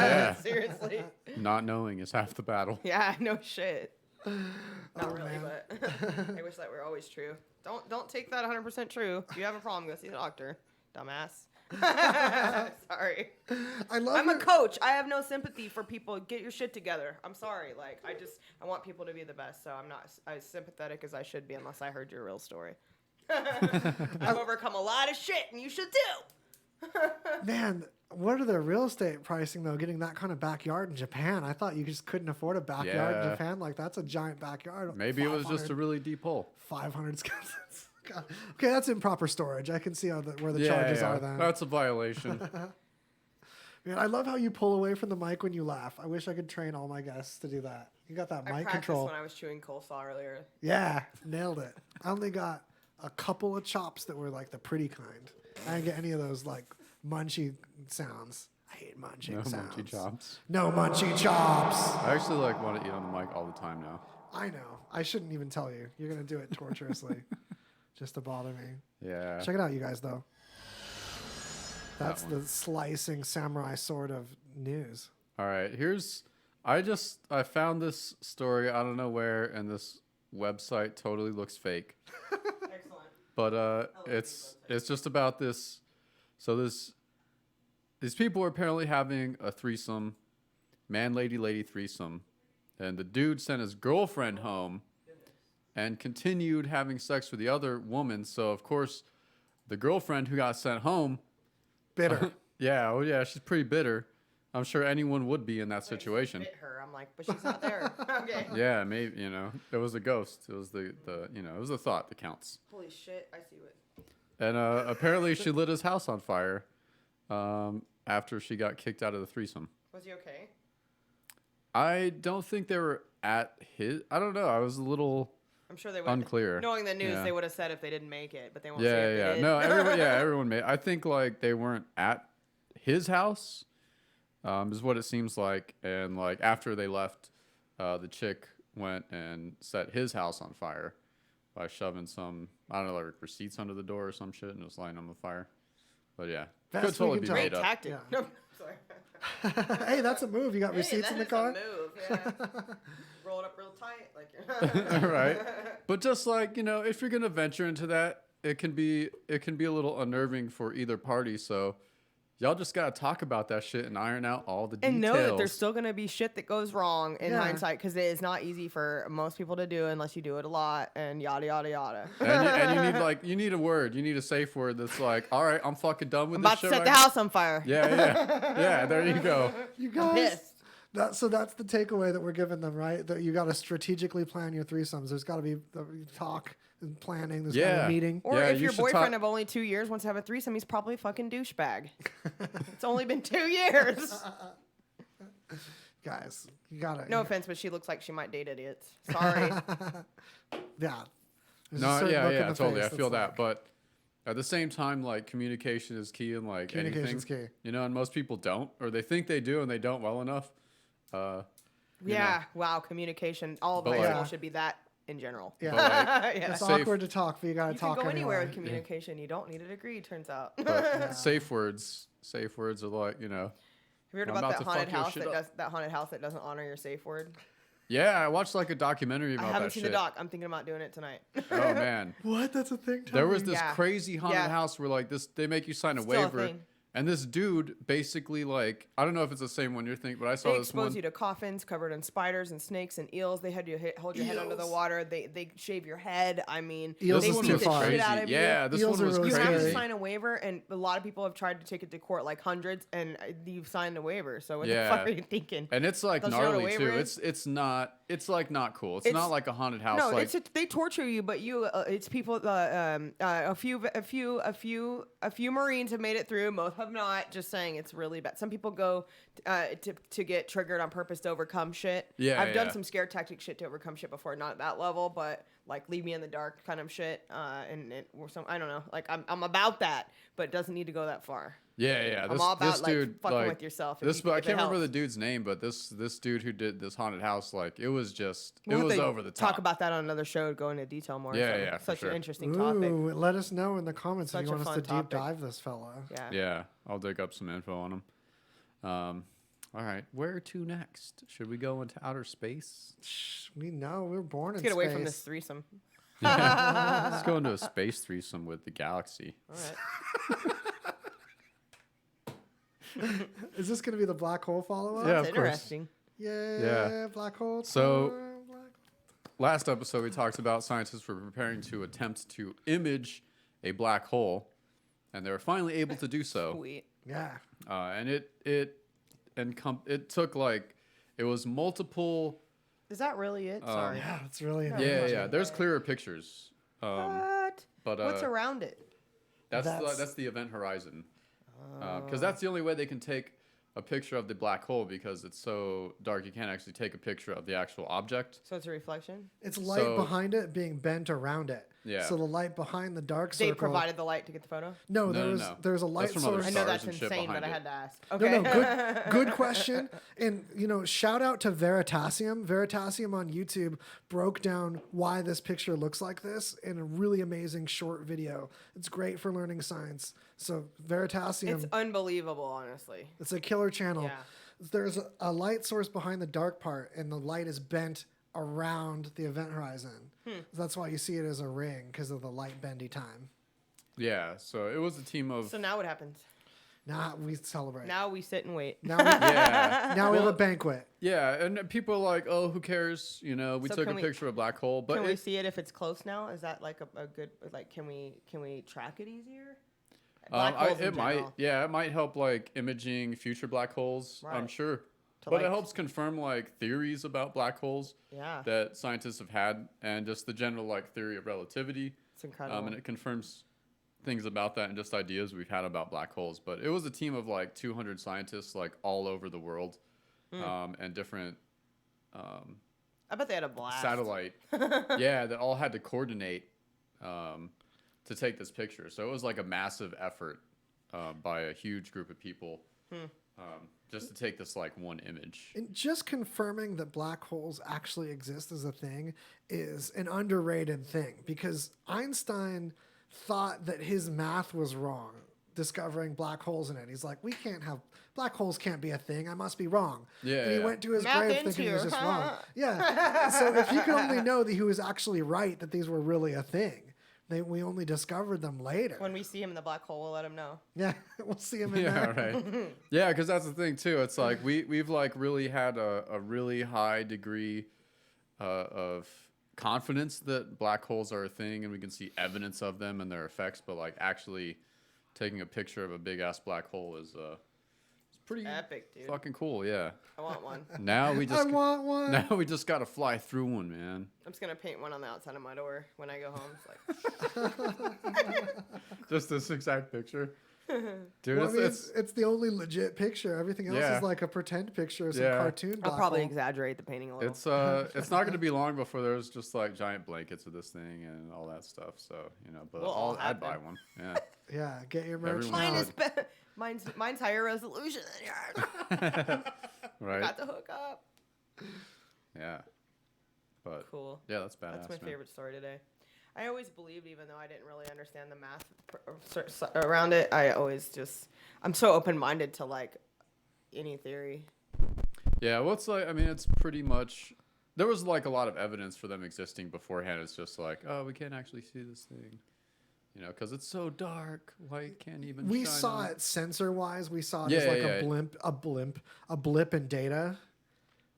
yeah. Seriously. Not knowing is half the battle. Yeah, no shit. Not really, man. but I wish that were always true. Don't take that 100% true. If you have a problem, go see the doctor, dumbass. Sorry. I'm a coach. I have no sympathy for people. Get your shit together. I'm sorry. Like I want people to be the best, so I'm not as sympathetic as I should be unless I heard your real story. I've overcome a lot of shit, and you should too. Man, what are the real estate pricing though? Getting that kind of backyard in Japan, I thought you just couldn't afford a backyard in Yeah. Japan. Like that's a giant backyard. Maybe it was just a really deep hole. 500 skeletons. God. Okay, that's improper storage. I can see where the charges are then. That's a violation. Man, I love how you pull away from the mic when you laugh. I wish I could train all my guests to do that. You got that I mic practiced control. when I was chewing coleslaw earlier. Yeah, nailed it. I only got a couple of chops that were like the pretty kind. I didn't get any of those like munchy sounds. I hate munching No sounds. munchy chops. No munchy chops. I actually want to eat on the mic all the time now. I know. I shouldn't even tell you. You're gonna do it torturously, just to bother me. Yeah. Check it out, you guys. Though. That's the slicing samurai sword of news. All right. I found this story I don't know where, and this website totally looks fake. Excellent. But it's just about this. So these people are apparently having a threesome, man, lady threesome, and the dude sent his girlfriend home, and continued having sex with the other woman. So of course, the girlfriend who got sent home, Bitter. yeah, she's pretty bitter. I'm sure anyone would be in that situation. Bit her. I'm like, but she's not there. Okay. Yeah, maybe it was a ghost. It was it was a thought that counts. Holy shit! I see what. And apparently she lit his house on fire after she got kicked out of the threesome. Was he okay? I don't think they were at his. I don't know. I was a little. I'm sure they would. Unclear. Knowing the news, Yeah. they would have said if they didn't make it, but they won't say if they did. No, everyone made. I think like they weren't at his house, is what it seems like. And like after they left, the chick went and set his house on fire by shoving some, I don't know, like receipts under the door or some shit, and it was lighting on the fire. But yeah, Best could totally we be can made tell. up. Tactic. Yeah. No, sorry. Hey, that's a move. You got receipts in the car? That is a move. Yeah. Roll it up real tight, like. Right. But just like, if you're gonna venture into that, it can be a little unnerving for either party. So y'all just gotta talk about that shit and iron out all the details. And know that there's still gonna be shit that goes wrong in Yeah. hindsight, because it is not easy for most people to do unless you do it a lot, and yada yada yada. and you need a word. You need a safe word that's like, all right, I'm fucking done with I'm this about to shit set right the now." house on fire. Yeah. There you go. You I'm guys. pissed. So that's the takeaway that we're giving them, right? That you got to strategically plan your threesomes. There's got to be talk and planning. There's got to be Yeah. a meeting. Or Yeah, if you your should boyfriend talk- of only 2 years wants to have a threesome, he's probably a fucking douchebag. It's only been 2 years. Guys, you got to. No offense, but she looks like she might date idiots. Sorry. Yeah. There's a No, certain look in yeah, the totally. I face feel that's that. But at the same time, like communication is key in like anything. Communication's key. You know, and most people don't, or they think they do and they don't well enough. Yeah. Wow. Communication. All of But high like- school should be that in general. Yeah. But like, Yeah. It's Safe. awkward to talk, but you gotta You can talk go anywhere anyway. with communication. You don't need a degree, turns out. but safe words are like, you know. Have you heard I'm about about that to haunted fuck your house shit up. that haunted house that doesn't honor your safe word? Yeah, I watched like a documentary I about haven't that seen shit. the doc. I'm thinking about doing it tonight. Oh man. What? That's a thing. There was Tommy? this Yeah. crazy haunted Yeah. house where like this they make you sign a Still a waiver. thing. And this dude basically like I don't know if it's the same one you're thinking, but I saw They this expose one. you to coffins covered in spiders and snakes and eels. They had you hold your head under the Eels. water. They shave your head. I mean, Eels they is one beat too the far. shit out of Yeah, you. this Eels one are was really You crazy. have to scary. sign a waiver, and a lot of people have tried to take it to court, like hundreds, and you've signed a waiver. So what Yeah. the fuck are you thinking? And it's like They'll show what a gnarly waiver too. is? It's like not cool. It's It's- not like a haunted house. No, like they torture you, but it's people. A few Marines have made it through. Most have not. Just saying, it's really bad. Some people go to get triggered on purpose to overcome shit. Yeah, I've done yeah. some scare tactic shit to overcome shit before. Not at that level, but like leave me in the dark kind of shit. And it or some I don't know. Like I'm about that, but it doesn't need to go that far. yeah. I'm This, all about this like dude fucking like, with yourself. This, if but I it can't remember the helps. dude's name, but this dude who did this haunted house, like it was just We'll it have was to over the top. Talk about that on another show. Go into detail more. Yeah, so yeah, for Such sure. an interesting topic. Ooh, let us know in the comments Such if you a want us to fun deep topic. dive this fella. Yeah. Yeah, I'll dig up some info on him. All right, where to next? Should we go into outer space? Shh, we know we were born Let's in get away from this space. threesome. Let's go into a space threesome with the galaxy. All right. Is this gonna be the black hole follow up? Yeah, That's of course. interesting. Yeah, black hole. So- time, black- Last episode, we talked about scientists were preparing to attempt to image a black hole, and they were finally able to do so. Sweet. yeah. And it took like it was multiple. Is that really it? Sorry. Yeah, it's really Yeah. There's clearer pictures. What? But What's around it? that's the event horizon. Because that's the only way they can take a picture of the black hole because it's so dark you can't actually take a picture of the actual object. So it's a reflection. It's light So- behind it being bent around it. Yeah. So the light behind the dark They circle. provided the light to get the photo. No, No. there's a light That's from other source. I know stars that's and shit insane, but behind I it. had to ask. No, Okay. good question. And shout out to Veritasium. Veritasium on YouTube broke down why this picture looks like this in a really amazing short video. It's great for learning science. So Veritasium, It's unbelievable, honestly. it's a killer channel. Yeah. There's a light source behind the dark part, and the light is bent around the event horizon. That's why you see it as a ring because of the light bendy time. Yeah. So it was a team of. So now what happens? Now we celebrate. Now we sit and wait. Now we, Yeah. now we have a banquet. Yeah, and people are like, "Oh, who cares?" We So took a can we- picture of a black hole, but Can we it, see it if it's close now? Is that like a good like? Can we track it easier? Black holes in it might, general. yeah, it might help like imaging future black holes. I'm Right. sure, To, but it like- helps confirm like theories about black holes Yeah, that scientists have had, and just the general like theory of relativity. it's incredible. And it confirms things about that and just ideas we've had about black holes. But it was a team of like 200 scientists like all over the world, and different I bet they had a blast. satellite, yeah, that all had to coordinate to take this picture. So it was like a massive effort by a huge group of people just to take this like one image. And just confirming that black holes actually exist as a thing is an underrated thing because Einstein thought that his math was wrong, discovering black holes in it. He's like, black holes can't be a thing. I must be wrong. Yeah, And he yeah. went to his Math grave into thinking he was you. just wrong. Yeah. So if you could only know that he was actually right, that these were really a thing. We only discovered them later. When we see him in the black hole, we'll let him know. Yeah, we'll see him in Yeah, there. right. Yeah, because that's the thing too. It's like we've like really had a really high degree of confidence that black holes are a thing, and we can see evidence of them and their effects. But like actually taking a picture of a big ass black hole is it's pretty Epic, dude. fucking cool. Yeah. I want one. Now we I just want one. now we just gotta fly through one, man. I'm just gonna paint one on the outside of my door when I go home. It's like Just this exact picture. Dude, Well, I mean, it's the only legit picture. Everything else Yeah. is like a pretend picture of some Yeah. cartoon. I'll black probably hole. exaggerate the painting a little. it's not going to be long before there's just like giant blankets of this thing and all that stuff. So but We'll all I'd have buy them. one. Yeah. Yeah, get your merch Everyone now. Mine is mine's higher resolution than yours. Right. Got the hook up. Yeah. But Cool. yeah, that's badass. That's my man. favorite story today. I always believed, even though I didn't really understand the math around it, I'm so open-minded to like any theory. Yeah, well, it's like, I mean, it's pretty much, there was like a lot of evidence for them existing beforehand. It's just like, oh, we can't actually see this thing, because it's so dark. Light can't even We shine saw on it sensor-wise. We saw it Yeah, as like yeah, a blip in data.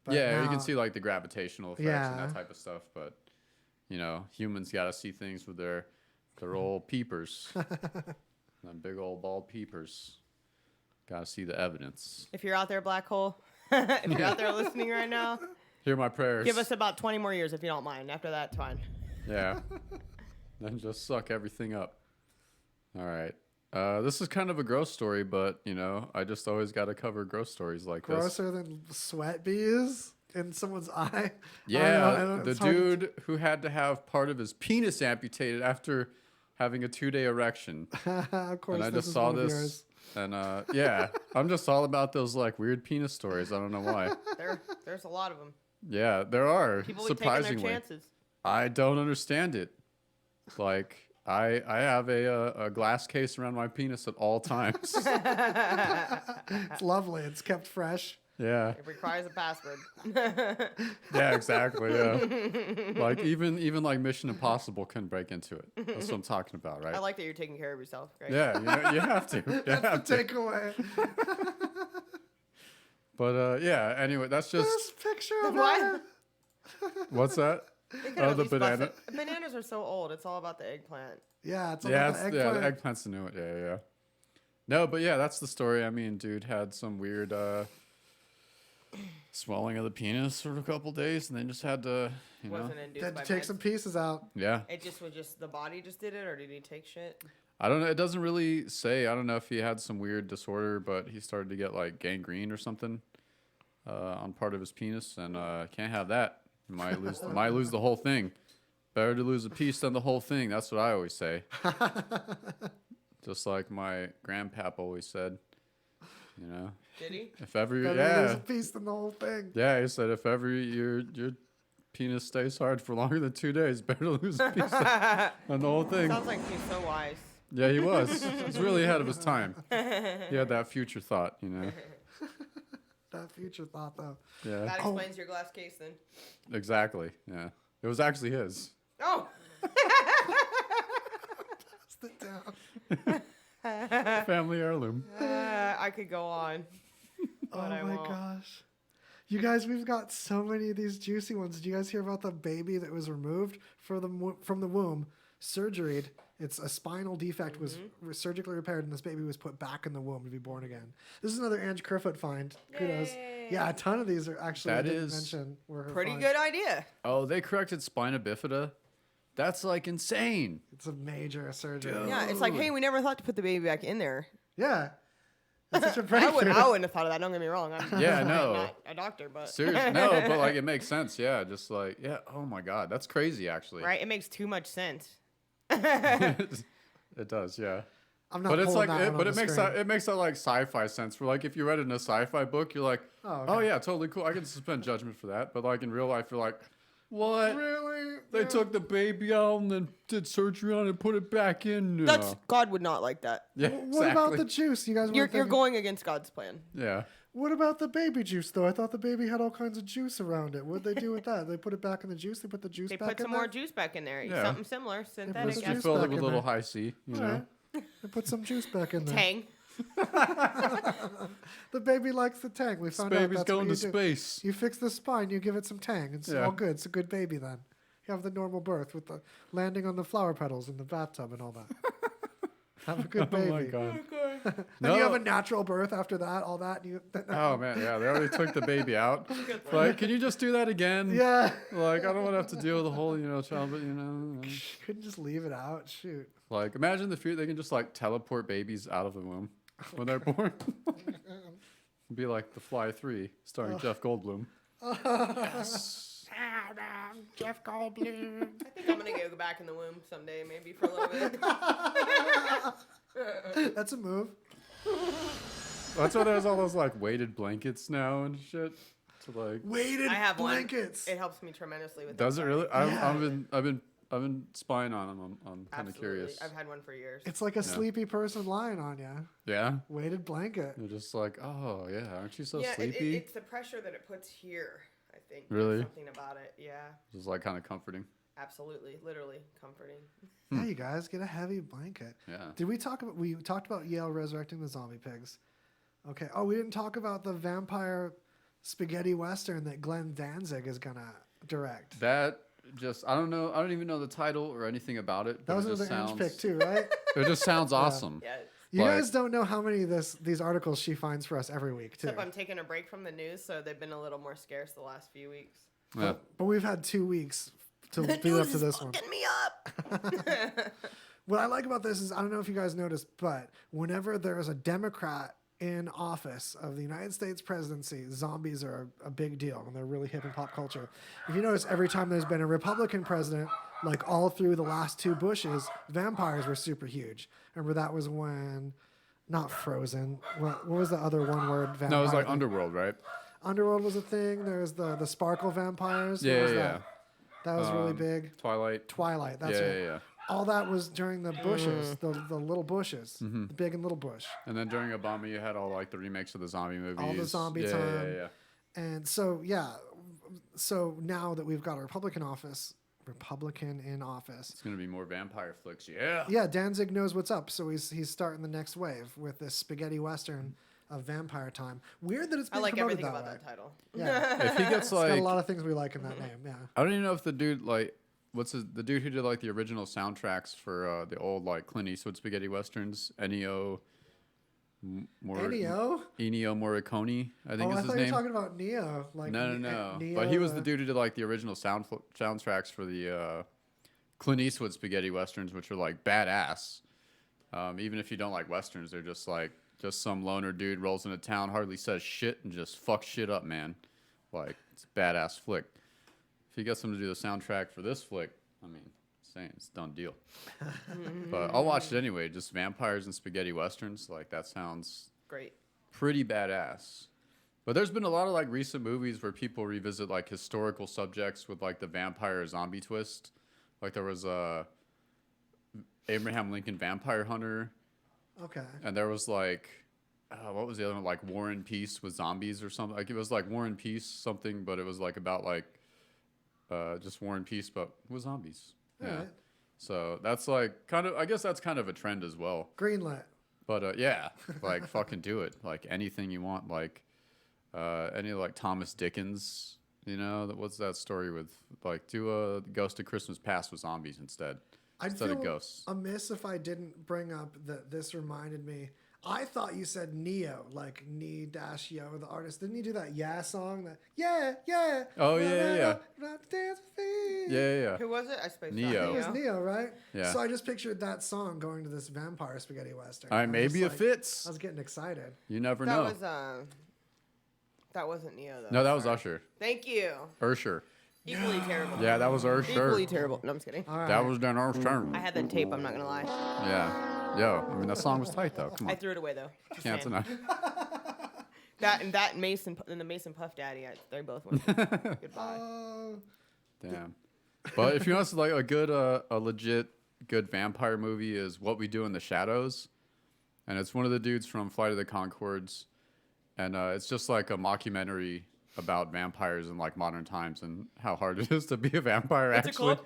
But Yeah, you now- can see like the gravitational effects and Yeah. that type of stuff. But, humans got to see things with their old peepers. Them big old bald peepers. Got to see the evidence. If you're out there, black hole, if you're out there listening right now, Hear my prayers. give us about 20 more years if you don't mind. After that, it's fine. Yeah. Then just suck everything up. All right. This is kind of a gross story, but, I just always got to cover gross stories like this. grosser than sweat bees in someone's eye. Yeah, the it's hard to- dude who had to have part of his penis amputated after having a 2-day erection. of course, And I this just is saw one of this. yours. And yeah, I'm just all about those like weird penis stories. I don't know why. There's a lot of them. Yeah, there are. People be taking their surprisingly. chances. I don't understand it. Like I have a glass case around my penis at all times. It's lovely. It's kept fresh. Yeah. It requires a password. Yeah, exactly. Yeah. Like even like Mission Impossible couldn't break into it. That's what I'm talking about, right? I like that you're taking care of yourself. Great. Yeah, you have to. You That's have the to. takeaway. But yeah, anyway, that's just This picture of Why? her. what's that? They could Oh, at the least bust banana. it. Bananas are so old. It's all about the eggplant. Yeah, it's all Yeah, about the yeah, eggplant. the eggplant's the new one. Yeah. No, but yeah, that's the story. I mean, dude had some weird swelling of the penis for a couple days, and then just had to, Wasn't induced Had by to take meds. some pieces out. yeah. It just was just the body just did it, or did he take shit? I don't know. It doesn't really say. I don't know if he had some weird disorder, but he started to get like gangrene or something on part of his penis, and can't have that. Might lose the whole thing. Better to lose a piece than the whole thing. That's what I always say. Just like my grandpap always said. Did he? If ever, Better yeah, lose a piece than the whole thing. yeah, he said if ever your penis stays hard for longer than 2 days, better to lose a piece than the whole thing. Sounds like he's so wise. Yeah, he was. He was really ahead of his time. He had that future thought, That future thought, though. Yeah, That explains your glass case then. exactly. Yeah, it was actually his. Oh. Sit down. Family heirloom. I could go on. Oh But I my won't. gosh. You guys, we've got so many of these juicy ones. Did you guys hear about the baby that was removed from the womb, surgeried? It's a spinal defect was surgically repaired, and this baby was put back in the womb to be born again. This is another Ange Kerfoot find. Kudos. Yay. Yeah, a ton of these are actually That I didn't is mention were her Pretty finds. good idea. Oh, they corrected spina bifida. That's like insane. It's a major surgery. Yeah, it's like, hey, we never thought to put the baby back in there. Yeah. That's such a I breakthrough. wouldn't have thought of that. Don't get me wrong. I'm Yeah, no. not a doctor, but Seriously, no, but like it makes sense. Yeah, just like yeah. Oh my God, that's crazy. Actually, right? It makes too much sense. It does. Yeah. I'm not But it's pulling like, that one on the makes screen. that makes that like sci-fi sense. Where like if you read it in a sci-fi book, you're like, Oh, oh okay. yeah, totally cool. I can suspend judgment for that. But like in real life, you're like, what? Really? They Yeah. took the baby out and then did surgery on it and put it back in. That's God would not like that. yeah. What about the juice? You guys You're weren't thinking- going against God's plan. Yeah. What about the baby juice, though? I thought the baby had all kinds of juice around it. What'd they do with that? They put it back in the juice? They put the juice They back put in some there? more juice back in there. Yeah. Something similar, synthetic. the They juice filled back it with in a little there. high C. You know. Alright. They put some juice back in there. Tang. The baby likes the tang. We This found out baby's that's going what to you do. space. You fix the spine, you give it some tang. It's Yeah. all good. It's a good baby then. You have the normal birth with the landing on the flower petals in the bathtub and all that. Have a good baby. Oh my god. And you have a natural birth after that, all that. Oh man, yeah, they already took the baby out. Like, can you just do that again? Yeah. Like, I don't want to have to deal with the whole, child, but Couldn't just leave it out. Shoot. Like, imagine the future. They can just like teleport babies out of the womb when they're born. Be like The Fly 3, starring Jeff Goldblum. Yes. Jeff Goldblum. I think I'm gonna go back in the womb someday, maybe for a little bit. That's a move. That's why there's all those like weighted blankets now and shit. To like weighted I have blankets. One. It helps me tremendously with. Does it anxiety. really? Yeah. I've been spying on them. I'm kind of curious. I've had one for years. It's like a sleepy person lying on you. Yeah. Weighted blanket. You're just like, oh yeah, aren't you so yeah, sleepy? It's the pressure that it puts here. I think. Really? Something about it. Yeah. Just like kind of comforting. Absolutely, literally comforting. Yeah, you guys get a heavy blanket. Yeah. Did we talk about? We talked about Yale resurrecting the zombie pigs. Okay. Oh, we didn't talk about the vampire spaghetti western that Glenn Danzig is gonna direct. That just I don't know. I don't even know the title or anything about it. That was it just another sounds, inch pick too, right? It just sounds awesome. Yeah. You Like- guys don't know how many these articles she finds for us every week too. Except I'm taking a break from the news, so they've been a little more scarce the last few weeks. Yeah. But we've had 2 weeks to The lead up news to is this one. fucking me up. What I like about this is I don't know if you guys noticed, but whenever there is a Democrat in office of the United States presidency, zombies are a big deal and they're really hip in pop culture. If you notice, every time there's been a Republican president, like all through the last 2 Bushes, vampires were super huge. Remember that was when, not Frozen. What was the other one-word vampire? No, it was like thing? Underworld, right? Underworld was a thing. There's the sparkle vampires. What Yeah, was yeah. that? That was really big. Twilight. Twilight. That's Yeah, right. yeah, yeah. All that was during the Bushes, the little Bushes, the big and little Bush. And then during Obama, you had all like the remakes of the zombie movies. All the zombie yeah, time. Yeah. And so, so now that we've got a Republican in office, It's gonna be more vampire flicks. Yeah. yeah, Danzig knows what's up. So he's starting the next wave with this spaghetti western of vampire time. Weird that it's I being like promoted everything that about way. that title. Yeah, If he gets it's got a like, lot of things we like in that name. Yeah. I don't even know if the dude like, the dude who did like the original soundtracks for the old like Clint Eastwood spaghetti westerns, Ennio Morricone, I think I is his thought you name. were talking about Neo. Like No. Neo, But he was the dude who did like the original soundtracks for the Clint Eastwood spaghetti westerns, which are like badass. Even if you don't like westerns, they're just like some loner dude rolls into town, hardly says shit, and just fucks shit up, man. Like it's a badass flick. If he gets him to do the soundtrack for this flick, I mean, saying it's a done deal. But I'll watch it anyway. Just vampires and spaghetti westerns, like that sounds Great. pretty badass. But there's been a lot of like recent movies where people revisit like historical subjects with like the vampire zombie twist. Like there was Abraham Lincoln Vampire Hunter, Okay. and there was like what was the other one? Like War and Peace with zombies or something. Like it was like War and Peace something, but it was like about like just War and Peace, but with zombies. All Yeah. right. So that's like kind of, I guess that's kind of a trend as well. Greenlit. But yeah, like fucking do it. Like anything you want. Like any like Thomas Dickens. You know, what's that story with like do a Ghost of Christmas Past with zombies instead I'd of feel ghosts. amiss if I didn't bring up that this reminded me. I thought you said Neo, like Ni-Yo, the artist. Didn't he do that Yeah song? That Yeah. Oh, yeah. Dance with me. Yeah. Who was it? I spaced Neo. It was Neo, right? Yeah. So I just pictured that song going to this vampire spaghetti western. All right, I was maybe just it fits. I was getting excited. You never That know. was that wasn't Neo though. No, that was Sorry. Usher. Thank you. Ursher. Equally terrible. Yeah, that was Ursher. Equally terrible. No, I'm just kidding. All right. That was Dan Ursher. I had the tape. I'm not gonna lie. Yeah. Yo, I mean that song was tight though. Come I on. threw it away though. Just Can't saying. deny. That Mason and the Mason Puff Daddy. They both went. Goodbye. Damn. But if you want to like a good, a legit good vampire movie is What We Do in the Shadows, and it's one of the dudes from Flight of the Conchords, and it's just like a mockumentary about vampires in like modern times and how hard it is to be a vampire. What's it actually,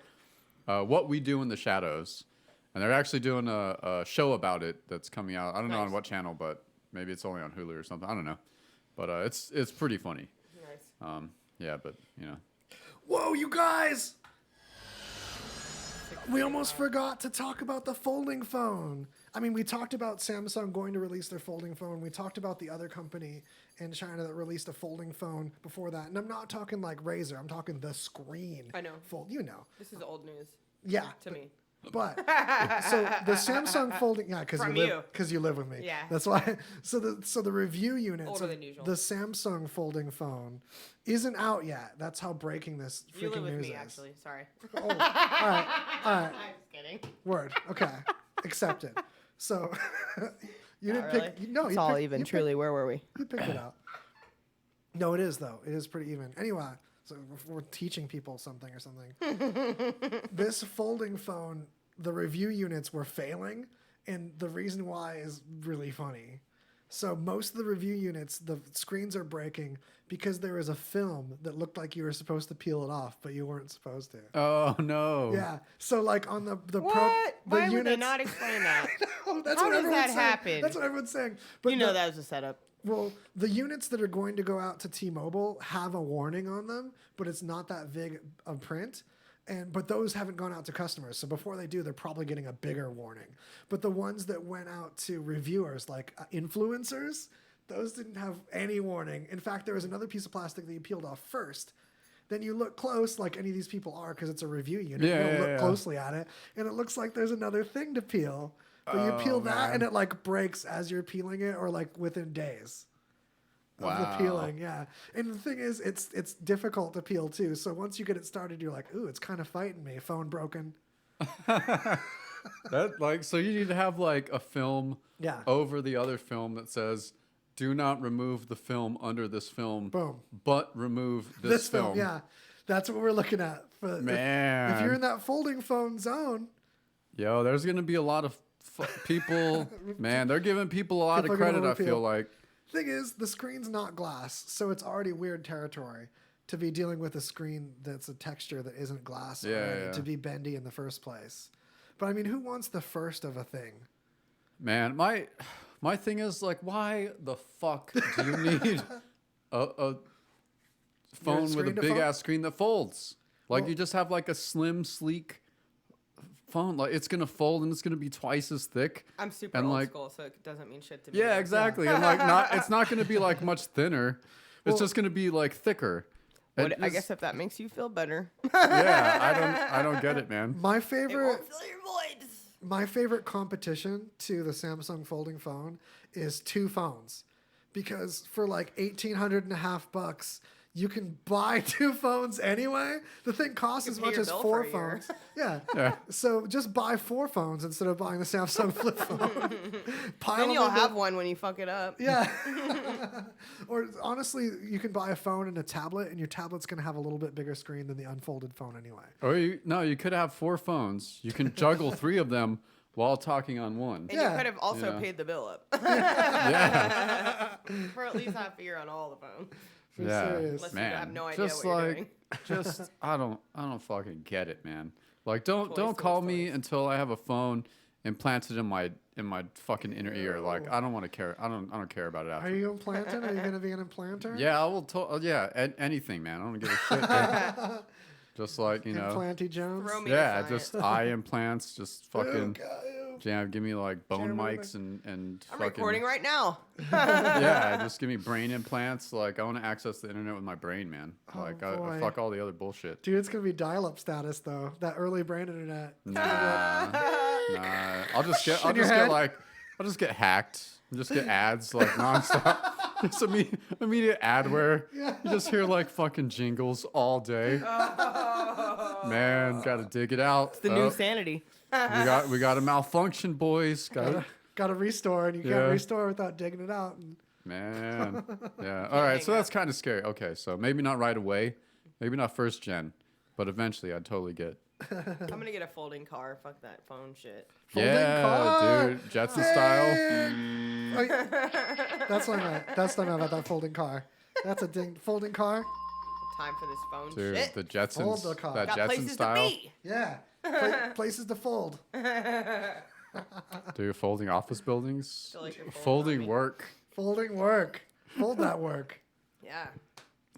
called? What We Do in the Shadows, and they're actually doing a show about it that's coming out. I don't know on what channel, but maybe it's only on Hulu or something. I don't know, but it's pretty funny. Nice. Yeah, but you know. Whoa, you guys! We almost forgot to talk about the folding phone. I mean, we talked about Samsung going to release their folding phone. We talked about the other company in China that released a folding phone before that. And I'm not talking like Razer. I'm talking the screen. I know. You know. This is old news. Yeah. To me. But so the Samsung folding, yeah, because you live with me. Yeah. That's why. So the review units Older of than usual. the Samsung folding phone isn't out yet. That's how breaking this freaking You live with news me, is. actually. Sorry. Oh, all right. I'm just kidding. Word. Okay. Accepted. So you didn't really. pick. No, It's you all picked, even. you Truly, where were we? You picked it out. No, it is though. It is pretty even. Anyway, so we're teaching people something or something. This folding phone, the review units were failing, and the reason why is really funny. So most of the review units, the screens are breaking because there was a film that looked like you were supposed to peel it off, but you weren't supposed to. Oh no. Yeah. So like on the What? Why would they units, not explain that? that's How what does everyone's that saying. happen? That's what everyone's saying. But You know that was a setup. well, the units that are going to go out to T-Mobile have a warning on them, but it's not that big of print. But those haven't gone out to customers. So before they do, they're probably getting a bigger warning. But the ones that went out to reviewers, like influencers, those didn't have any warning. In fact, there was another piece of plastic that you peeled off first. Then you look close, like any of these people are, because it's a review unit. Yeah, you yeah, look yeah. closely at it, and it looks like there's another thing to peel. But you peel that, man. and it like breaks as you're peeling it, or like within days of the peeling. Yeah. And the thing is, it's difficult to peel too. So once you get it started, you're like, ooh, it's kind of fighting me. Phone broken. That like so you need to have like a film Yeah. over the other film that says, "Do not remove the film under this film." Boom. But remove this film. Yeah. That's what we're looking at. Man. If you're in that folding phone zone, Yo, there's gonna be a lot of people. Man, they're giving people a lot People of are gonna credit. I overpeel. feel like. thing is, the screen's not glass, so it's already weird territory to be dealing with a screen that's a texture that isn't glass already, yeah. to be bendy in the first place. But I mean, who wants the first of a thing? Man, my thing is like, why the fuck do you need a phone with a screen to big fold? ass screen that folds? Like Well- you just have like a slim, sleek phone. Like it's gonna fold and it's gonna be twice as thick. I'm super and old like, school, so it doesn't mean shit to me. yeah, exactly. And like, it's not gonna be like much thinner. It's Well- just gonna be like thicker. What, And I it's- guess if that makes you feel better. yeah, I don't get it, man. My It favorite. won't fill your voids. My favorite competition to the Samsung folding phone is two phones, because for like $1,800 you can buy two phones anyway. The thing costs as pay much your as bill four for a year. phones. Yeah. Yeah. So just buy four phones instead of buying the Samsung flip phone. Pile Then them you'll into- have one when you fuck it up. Yeah. Or honestly, you can buy a phone and a tablet, and your tablet's going to have a little bit bigger screen than the unfolded phone anyway. Or you could have 4 phones. You can juggle 3 of them while talking on one. And Yeah. you could have also Yeah. paid the bill up Yeah. for at least half a year on all the phones. For Yeah. serious. Unless Man, you have no idea just what you're like, doing. just I don't fucking get it, man. Like, don't Toys, call toys, me toys. until I have a phone implanted in my fucking inner ear. Like, I don't want to care. I don't care about it Are after. you implanted? Are you going to be an implanter? Yeah, I will. Anything, man. I don't give a shit. dude. Just like Implanty Jones? Throw me yeah, aside. just eye implants. Just fucking Ew. jam. Give me like bone Jam over. mics and I'm fucking, recording right now. yeah, just give me brain implants. Like, I want to access the internet with my brain, man. Like, I boy. fuck all the other bullshit. Dude, it's going to be dial-up status, though. That early brain internet. Nah. I'll just In your head? get hacked and just get ads like nonstop. Just immediate adware. Yeah. You just hear like fucking jingles all day. Man, gotta dig it out. The new sanity. we got a malfunction, boys. Got to restore, and you Yeah. can't restore without digging it out. And Man. Yeah. All right. So that's kind of scary. Okay. So maybe not right away. Maybe not first gen. But eventually I'd totally get. I'm gonna get a folding car. Fuck that phone shit. Folding Yeah, car. dude. Jetson style. Oh, yeah. That's what I meant. That's what I meant about that folding car. That's a folding car. Time for this phone Dude, shit. the Jetsons. Hold the car. That Got Jetson places style. to be. Yeah. Places to fold. Dude, folding office buildings. Feel like you're folding Folding on me. work. Folding work. Fold that work. Yeah.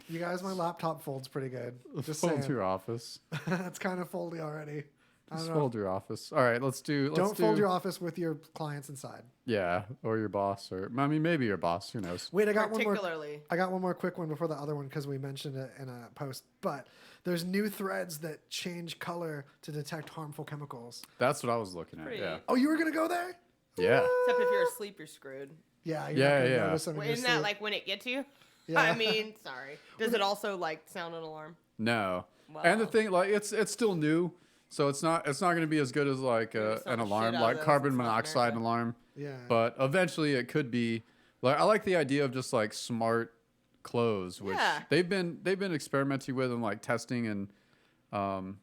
You guys, my laptop folds pretty good. Just Fold saying. to your office. It's kind of foldy already. Just fold your office. All right, let's do. Don't fold your office with your clients inside. Yeah, or your boss, or I mean, maybe your boss. Who knows? Wait, I got one more. Particularly. I got one more quick one before the other one because we mentioned it in a post. But there's new threads that change color to detect harmful chemicals. That's what I was looking at. Yeah. Oh, you were gonna go there? Yeah. Except if you're asleep, you're screwed. Yeah. Yeah. Well, isn't that like when it gets you? Yeah. I mean, sorry. Does it also like sound an alarm? No. Wow. And the thing, like, it's still new, so it's not going to be as good as like an alarm, like carbon monoxide alarm. Yeah. But eventually, it could be. Like, I like the idea of just like smart clothes, which they've been experimenting with and like testing and.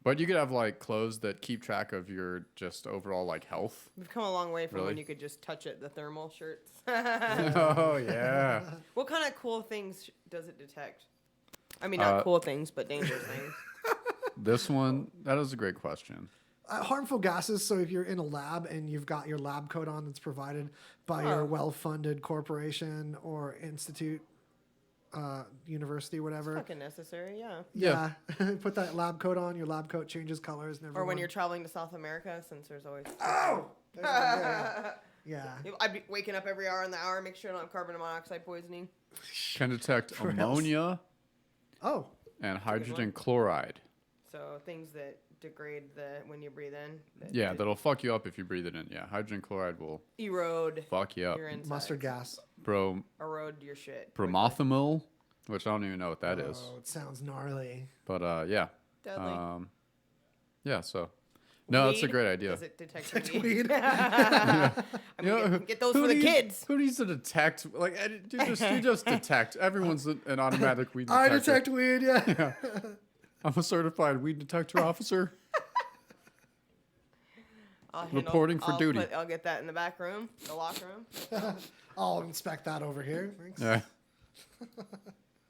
But you could have like clothes that keep track of your just overall like health. We've come a long way from when you could just touch it, the thermal shirts. Oh, yeah. What kind of cool things does it detect? I mean, not cool things, but dangerous things. This one, that is a great question. Harmful gases. So if you're in a lab and you've got your lab coat on that's provided by your well-funded corporation or institute, university, whatever. It's fucking necessary, yeah. Yeah. Put that lab coat on. Your lab coat changes colors. And or when you're traveling to South America, since there's always... Oh! Yeah. I'd be waking up every hour in the hour, make sure I don't have carbon monoxide poisoning. Can detect ammonia and hydrogen chloride. So things that degrade when you breathe in. That'll fuck you up if you breathe it in. Yeah, hydrogen chloride will erode. Fuck you up. Your insides. Mustard gas. Erode your shit. Bromothymol, which I don't even know what that is. Oh, it sounds gnarly. But yeah. Deadly. Yeah. So. No, that's a great idea. Does it detect weed? Weed? I mean, get those for the kids. Who needs to detect? Like, you just detect. Everyone's an automatic weed detector. I detect weed, yeah. I'm a certified weed detector officer. Reporting for duty. I'll get that in the back room, the locker room. I'll inspect that over here. Thanks. Yeah.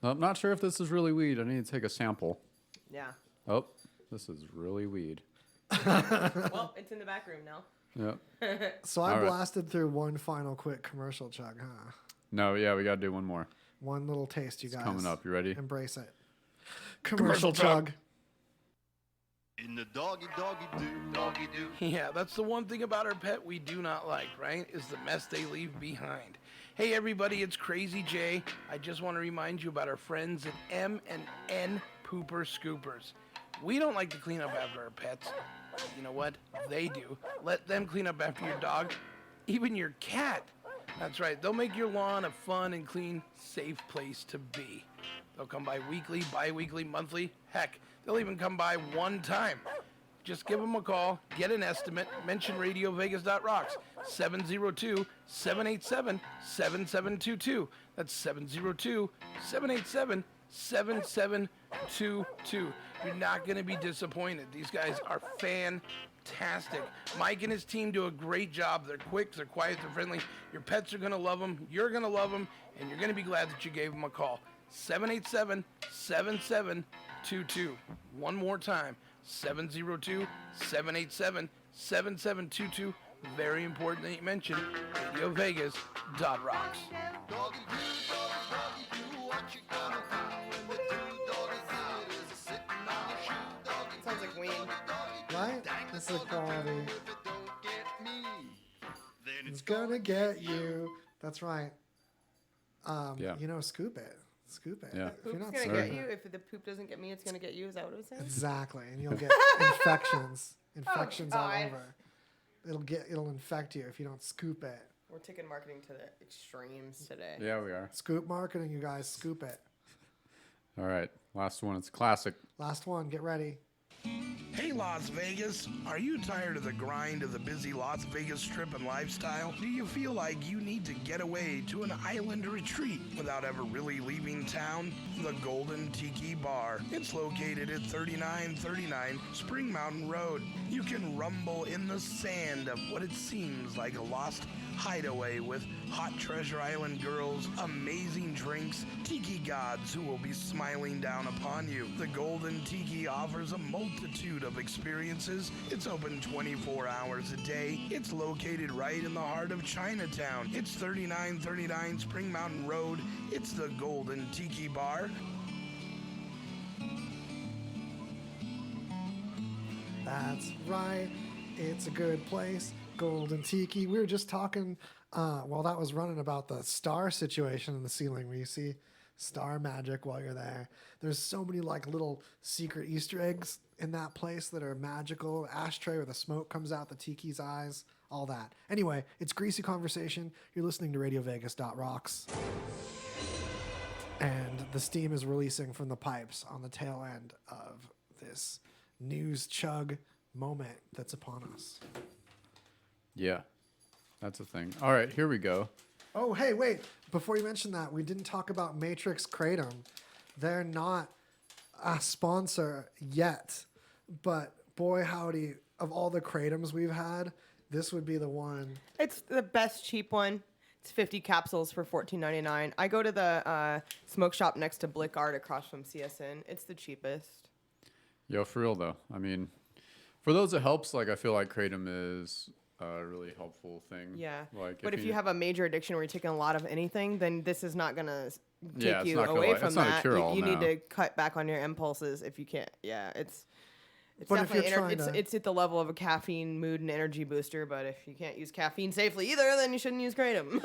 I'm not sure if this is really weed. I need to take a sample. Yeah. Oh, this is really weed. Well, it's in the back room now. Yeah. So I blasted through one final quick commercial chug, huh? No, yeah, we got to do one more. One little taste, you guys. Coming up. You ready? Embrace it. Commercial chug. In the doggy do. Yeah, that's the one thing about our pet we do not like, right? Is the mess they leave behind. Hey everybody, it's Crazy Jay. I just want to remind you about our friends at M&N Pooper Scoopers. We don't like to clean up after our pets. You know what? They do. Let them clean up after your dog, even your cat. That's right. They'll make your lawn a fun and clean, safe place to be. They'll come by weekly, bi-weekly, monthly. Heck, they'll even come by one time. Just give them a call, get an estimate, mention RadioVegas.rocks, 702-787-7722. That's 702-787-7722. You're not going to be disappointed. These guys are fantastic. Mike and his team do a great job. They're quick, they're quiet, they're friendly. Your pets are going to love them, you're going to love them, and you're going to be glad that you gave them a call. 787-7722. One more time, 702-787-7722. Very important that you mention RadioVegas.rocks. Sounds like weed. Right? This is quality. It's gonna get you. That's right. Yeah. You know, scoop it. Scoop it. Yeah. If you're Poop's not gonna scooping get you. it- If the poop doesn't get me, it's gonna get you. Is that what it was saying? Exactly. And you'll get infections. Infections all God. over. It'll infect you if you don't scoop it. We're taking marketing to the extremes today. Yeah, we are. Scoop marketing, you guys. Scoop it. All right. Last one. It's a classic. Last one. Get ready. Hey Las Vegas, are you tired of the grind of the busy Las Vegas Strip and lifestyle? Do you feel like you need to get away to an island retreat without ever really leaving town? The Golden Tiki Bar. It's located at 3939 Spring Mountain Road. You can rumble in the sand of what it seems like a lost hideaway with hot Treasure Island girls, amazing drinks, tiki gods who will be smiling down upon you. The Golden Tiki offers a multitude of experiences. It's open 24 hours a day. It's located right in the heart of Chinatown. It's 3939 Spring Mountain Road. It's the Golden Tiki Bar. That's right. It's a good place. Golden Tiki. We were just talking while that was running about the star situation in the ceiling where you see star magic while you're there. There's so many like little secret Easter eggs in that place that are magical. Ashtray where the smoke comes out the tiki's eyes, all that. Anyway, it's Greasy Conversation. You're listening to RadioVegas.rocks. And the steam is releasing from the pipes on the tail end of this news chug moment that's upon us. Yeah, that's a thing. All right, here we go. Oh, hey, wait. Before you mention that, we didn't talk about Matrix Kratom. They're not a sponsor yet, but boy, howdy, of all the Kratoms we've had, this would be the one. It's the best cheap one. It's 50 capsules for $14.99. I go to the smoke shop next to Blick Art across from CSN. It's the cheapest. Yo, for real though. I mean, for those it helps, like I feel like Kratom is a really helpful thing. Yeah. Like, but if you have a major addiction where you're taking a lot of anything, then this is not going to take you not away from it's not a that. cure-all, You no. need to cut back on your impulses if you can't. Yeah, it's But if you're definitely trying to- it's at the level of a caffeine, mood, and energy booster. But if you can't use caffeine safely either, then you shouldn't use Kratom.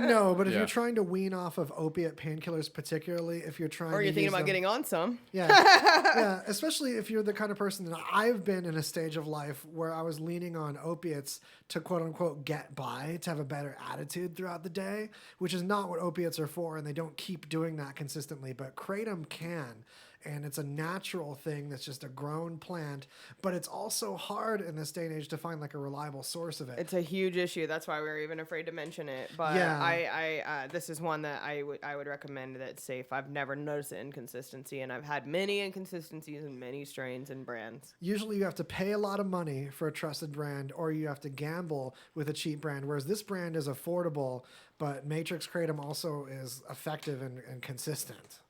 No, but if Yeah. you're trying to wean off of opiate painkillers, particularly if you're trying or to you're thinking use about them- getting on some. Yeah, yeah. Especially if you're the kind of person that I've been in a stage of life where I was leaning on opiates to quote unquote get by, to have a better attitude throughout the day, which is not what opiates are for, and they don't keep doing that consistently. But Kratom can. And it's a natural thing that's just a grown plant, but it's also hard in this day and age to find like a reliable source of it. It's a huge issue. That's why we're even afraid to mention it. But Yeah. I this is one that I would recommend that's safe. I've never noticed an inconsistency, and I've had many inconsistencies in many strains and brands. Usually you have to pay a lot of money for a trusted brand, or you have to gamble with a cheap brand, whereas this brand is affordable, but Matrix Kratom also is effective and consistent.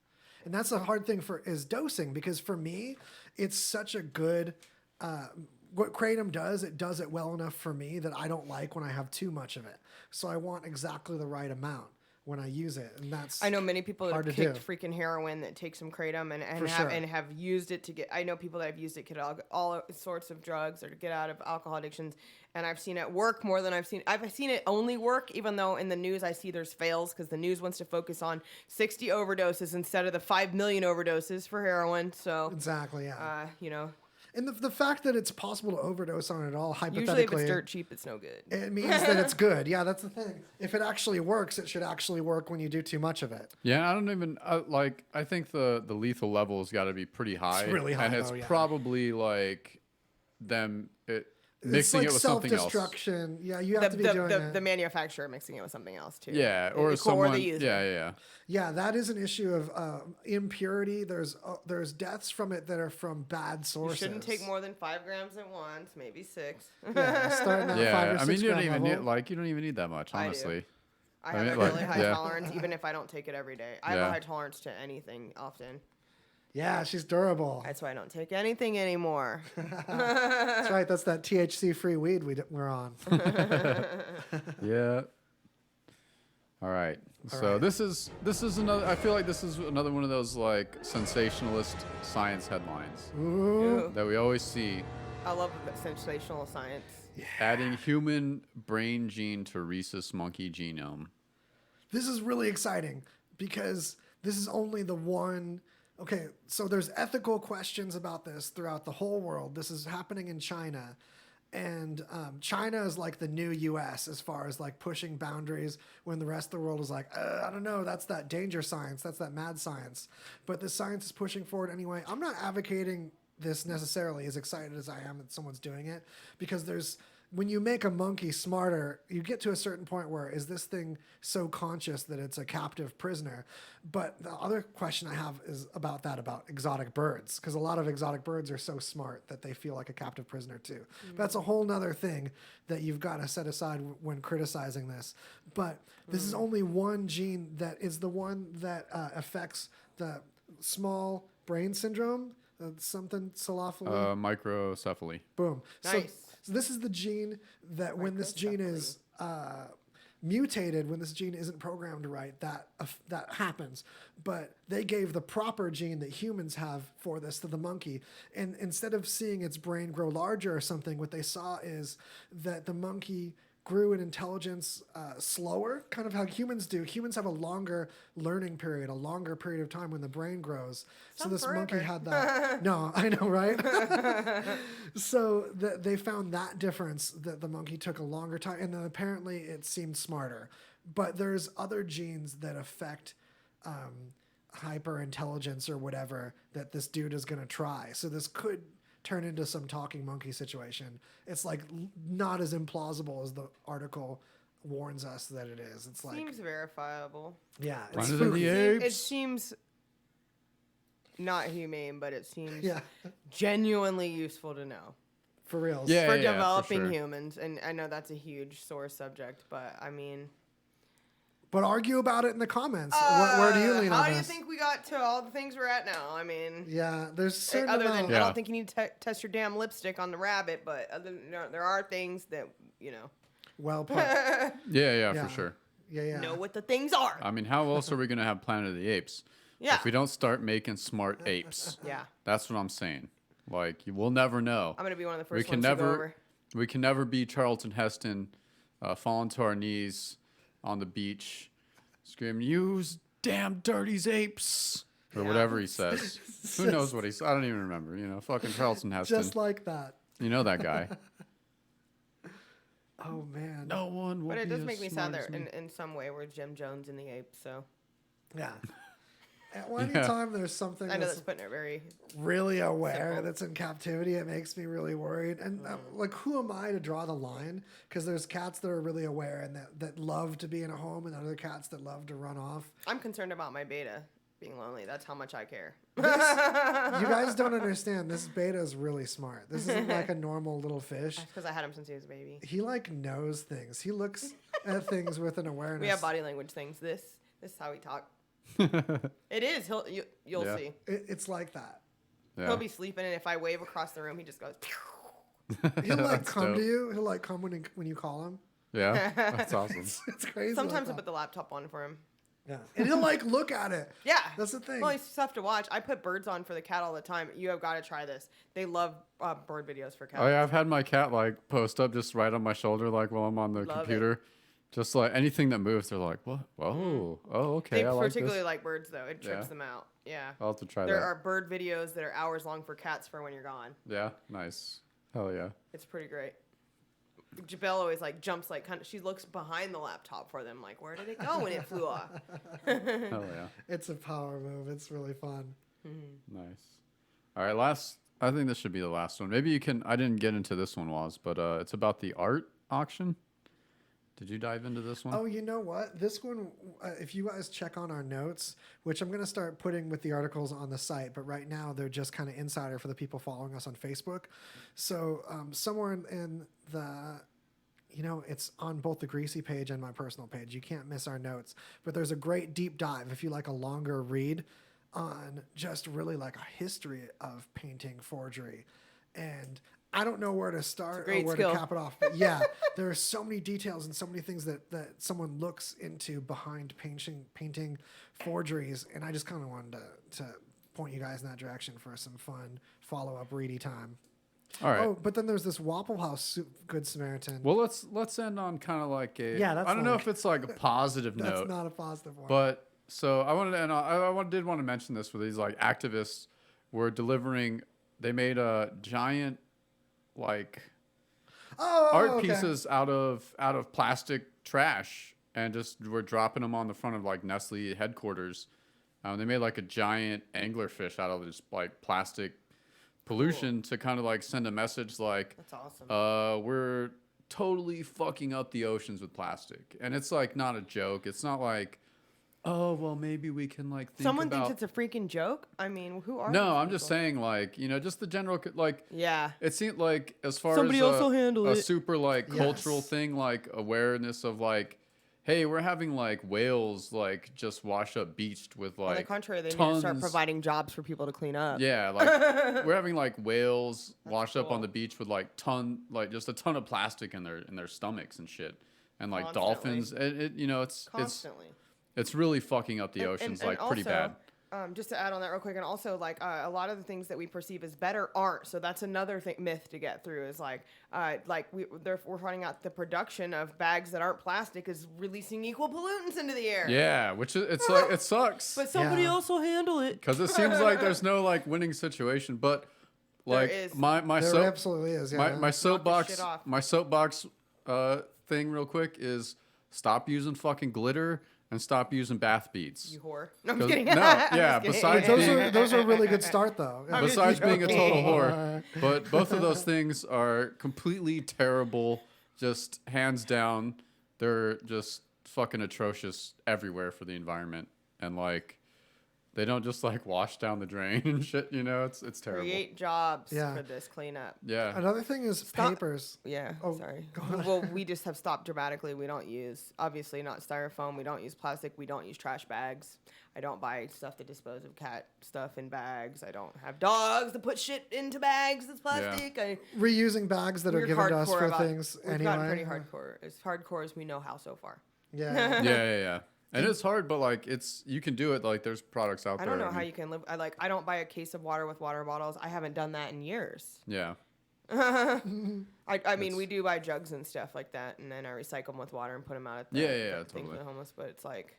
And that's the hard thing is dosing, because for me, it's such a good, what Kratom does, it does it well enough for me that I don't like when I have too much of it. So I want exactly the right amount when I use it. And that's I know many people that hard have to kicked do. freaking heroin that take some Kratom and For sure. have used it to get. I know people that have used it to get all sorts of drugs or to get out of alcohol addictions, and I've seen it work more than I've seen it only work. Even though in the news I see there's fails because the news wants to focus on 60 overdoses instead of the 5 million overdoses for heroin. So exactly, yeah. you know, And the fact that it's possible to overdose on it all, usually if hypothetically, it's dirt cheap, it's no good. it means that it's good. Yeah, that's the thing. If it actually works, it should actually work when you do too much of it. Yeah, I don't even like. I think the lethal level has got to be pretty high. really high, and it's though, yeah. probably like mixing it's like it with something else. self-destruction. Yeah, you have to be doing it. The manufacturer mixing it with something else too. Yeah, or Or someone. the user. Yeah. Yeah, that is an issue of impurity. There's deaths from it that are from bad You sources. shouldn't take more than 5 grams at once, maybe 6. Yeah, starting at 5 Yeah, or I 6 mean, you don't gram even level. need you don't even need that much, I do. honestly. I have mean, a like, really high yeah. tolerance, even if I don't take it every day. I have Yeah. a high tolerance to anything often. Yeah, she's durable. That's why I don't take anything anymore. That's right. That's that THC-free weed we're on. Yeah. All right. So right. this is another. I feel like this is another one of those like sensationalist science headlines Ooh. Ooh, that we always see. I love sensational science. Adding human brain gene to rhesus monkey genome. This is really exciting because this is only the one. Okay, so there's ethical questions about this throughout the whole world. This is happening in China. And China is like the new US as far as like pushing boundaries when the rest of the world is like, I don't know, that's that danger science, that's that mad science. But the science is pushing forward anyway. I'm not advocating this necessarily as excited as I am that someone's doing it, because when you make a monkey smarter, you get to a certain point where is this thing so conscious that it's a captive prisoner? But the other question I have is about exotic birds, because a lot of exotic birds are so smart that they feel like a captive prisoner too. But that's a whole nother thing that you've got to set aside when criticizing this. But this is only one gene that is the one that affects the small brain syndrome, something Syphilis. Microcephaly. Boom. Nice. So this is the gene that when this gene is mutated when this gene isn't programmed right, that happens. But they gave the proper gene that humans have for this to the monkey. And instead of seeing its brain grow larger or something, what they saw is that the monkey grew in intelligence slower, kind of how humans do. Humans have a longer learning period, a longer period of time when the brain grows. So this monkey had that. No, I know, right? So they found that difference, that the monkey took a longer time, and then apparently it seemed smarter. But there's other genes that affect hyper intelligence or whatever that this dude is going to try. So this could turn into some talking monkey situation. It's like not as implausible as the article warns us that it is. It's like seems verifiable. Yeah, Planet of the Apes. It seems not humane, but it seems genuinely useful to know. For real. Yeah, for yeah, developing for sure. humans. And I know that's a huge sore subject, but I mean... But argue about it in the comments. Where do you lean on How do you this? think we got to all the things we're at now? I mean... Yeah, there's a certain other amount. than, I don't think you need to test your damn lipstick on the rabbit, but there are things that, you know... Well put. Yeah, for sure. Yeah. Know what the things are. I mean, how else are we going to have Planet of the Apes? Yeah. If we don't start making smart apes. Yeah. That's what I'm saying. Like, we'll never know. I'm going to be one of the first ones to go over. We can never be Charlton Heston falling to our knees on the beach screaming, "You damn dirty apes," or whatever he says. Who knows what he says? I don't even remember. You know, fucking Charlton Heston. Just like that. You know that guy. Oh, man. No one will But it be does as make me smart sad as that me. in some way we're Jim Jones and the apes, so... Yeah. Anytime there's something I know that's that's putting it very... really aware simple. that's in captivity, it makes me really worried. And like, who am I to draw the line? Because there's cats that are really aware and that love to be in a home, and other cats that love to run off. I'm concerned about my beta being lonely. That's how much I care. You guys don't understand. This beta is really smart. This isn't like a normal little fish. Because I had him since he was a baby. He like knows things. He looks at things with an awareness. We have body language things. This is how we talk. It is. You'll Yeah. see. It's like that. Yeah. He'll be sleeping, and if I wave across the room, he just goes... He'll like That's come dope. to you. He'll like come when you call him. Yeah, that's awesome. It's crazy. Sometimes I like put the laptop on for him. yeah, and he'll like look at it. Yeah. That's the thing. Well, it's tough to watch. I put birds on for the cat all the time. You have got to try this. They love bird videos for cats. Oh yeah, I've had my cat like post up just right on my shoulder, like while I'm on the Love computer. Just like anything that moves, they're like, "What? Whoa, oh, okay." They I like particularly this. like birds, though. It trips Yeah. them out. Yeah. I'll have to try There that. are bird videos that are hours long for cats for when you're gone. Yeah, nice. Hell yeah. It's pretty great. Jabelle always like jumps like kind of. She looks behind the laptop for them, like where did it go when it flew off? Hell yeah. It's a power move. It's really fun. Nice. All right, I think this should be the last one. Maybe you can. I didn't get into this one, Woz, but it's about the art auction. Did you dive into this one? Oh, you know what? This one, if you guys check on our notes, which I'm going to start putting with the articles on the site, but right now they're just kind of insider for the people following us on Facebook. So somewhere in the, you know, it's on both the Greasy page and my personal page. You can't miss our notes. But there's a great deep dive if you like a longer read on just really like a history of painting forgery. And I don't know where to start or where to cap it off. But yeah, there are so many details and so many things that someone looks into behind painting forgeries. And I just kind of wanted to point you guys in that direction for some fun follow-up ready time. All right. Oh, but then there's this Waffle House Good Samaritan. Well, let's end on kind of like a. Yeah, that's I don't know like- if it's like a positive That's note. not a positive one. But so I wanted to, and I did want to mention this, where these like activists were delivering. They made a giant like art pieces out of plastic trash and just were dropping them on the front of like Nestle headquarters. They made like a giant anglerfish out of this like plastic pollution to kind of like send a message like, That's awesome. we're totally fucking up the oceans with plastic. And it's like not a joke. It's not like, oh, well, maybe we can like think Someone about... thinks it's a freaking joke? I mean, who are No, these I'm just people? saying like, you know, just the general, like, Yeah. it seemed like as far Somebody as else will handle a it. super like cultural Yes. thing, like awareness of like, hey, we're having like whales like just wash up beached with like On the contrary, they need tons. to start providing jobs for people to clean up. Yeah, like we're having like whales wash up on cool. the beach with like just a ton of plastic in their stomachs and shit. and like Constantly. dolphins. And it's Constantly. it's really fucking up the oceans like pretty bad. Just to add on that real quick, and also like a lot of the things that we perceive as better aren't. So that's another myth to get through is like we're finding out the production of bags that aren't plastic is releasing equal pollutants into the air. Yeah, which it's like it sucks. But somebody else will handle it. Because it seems like there's no like winning situation, but like There is. There absolutely is. Yeah. my soapbox off. thing real quick is stop using fucking glitter and stop using bath beads. You whore. No, I'm 'Cause- just kidding. no, yeah, I'm just besides kidding. Those are a really good start though. Yeah. Besides being a total whore, but both of those things are completely terrible. Just hands down, they're just fucking atrocious everywhere for the environment, and like they don't just like wash down the drain and shit. It's terrible. Create jobs Yeah. for this cleanup. Yeah. Another thing is papers. Yeah. Oh, sorry. go on. Well, we just have stopped dramatically. We don't use, obviously not styrofoam. We don't use plastic. We don't use trash bags. I don't buy stuff to dispose of cat stuff in bags. I don't have dogs to put shit into bags that's plastic. Reusing bags that are We're given to us hardcore for about- things We've anyway. gotten pretty hardcore. As hardcore as we know how so far. Yeah. Yeah. And it's hard, but like you can do it. Like there's products out I there. don't know how you can live. I don't buy a case of water with water bottles. I haven't done that in years. Yeah. I mean, we do buy jugs and stuff like that, and then I recycle them with water and put them out at the thing totally. for the homeless. But it's like,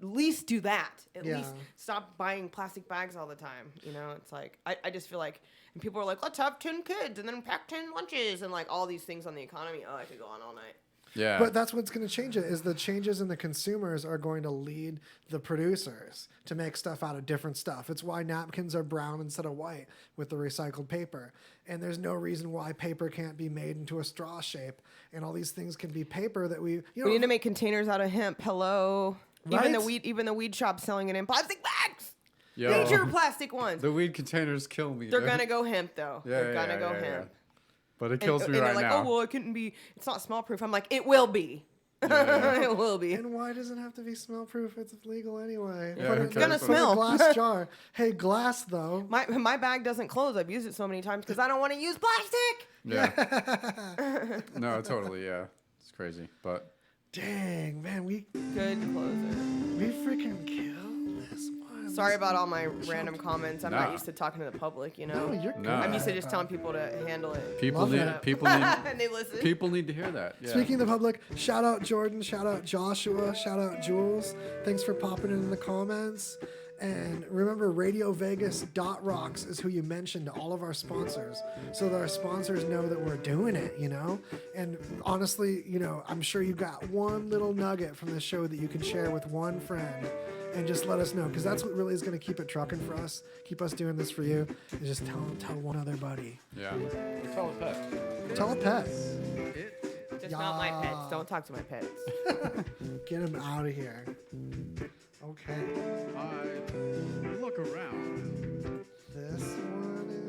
at least do that. At Yeah. least stop buying plastic bags all the time. It's like I just feel like, and people are like, let's have 10 kids and then pack 10 lunches and like all these things on the economy. Oh, I could go on all night. Yeah. But that's what's going to change it is the changes in the consumers are going to lead the producers to make stuff out of different stuff. It's why napkins are brown instead of white with the recycled paper. And there's no reason why paper can't be made into a straw shape. And all these things can be paper that we need to make containers out of hemp. Hello. Right? Even the weed shop selling it in plastic bags. Yo, Major plastic ones. the weed containers kill me. They're dude. gonna go hemp though. Yeah, They're gonna go yeah. hemp. But it kills me and right they're like, now. oh well, it couldn't be. It's not smell proof. I'm like, it will be. Yeah. It will be. And why does it have to be smell proof? It's legal anyway. Yeah, Put who it in cares? It's gonna put it in smell. a glass jar. Hey, glass though. My bag doesn't close. I've used it so many times because I don't want to use plastic. Yeah. No, totally. Yeah. It's crazy. But Dang, man, we Good closer. freaking killed this one. Sorry about all my random comments. I'm Nah. not used to talking to the public, No, you're good. Nah. I'm used to just telling people to handle it. people Love need that. and they listen. people need to hear that. Yeah. Speaking of the public, shout out Jordan, shout out Joshua, shout out Jules. Thanks for popping in the comments. And remember, RadioVegas.rocks is who you mentioned to all of our sponsors, so that our sponsors know that we're doing it, And honestly, I'm sure you got one little nugget from this show that you can share with one friend, and just let us know, because that's what really is going to keep it trucking for us, keep us doing this for you. Is just tell one other buddy. Yeah. Tell a pet. Tell a pet. Just not my pets. Don't talk to my pets. Get him out of here. Okay. Look around. This one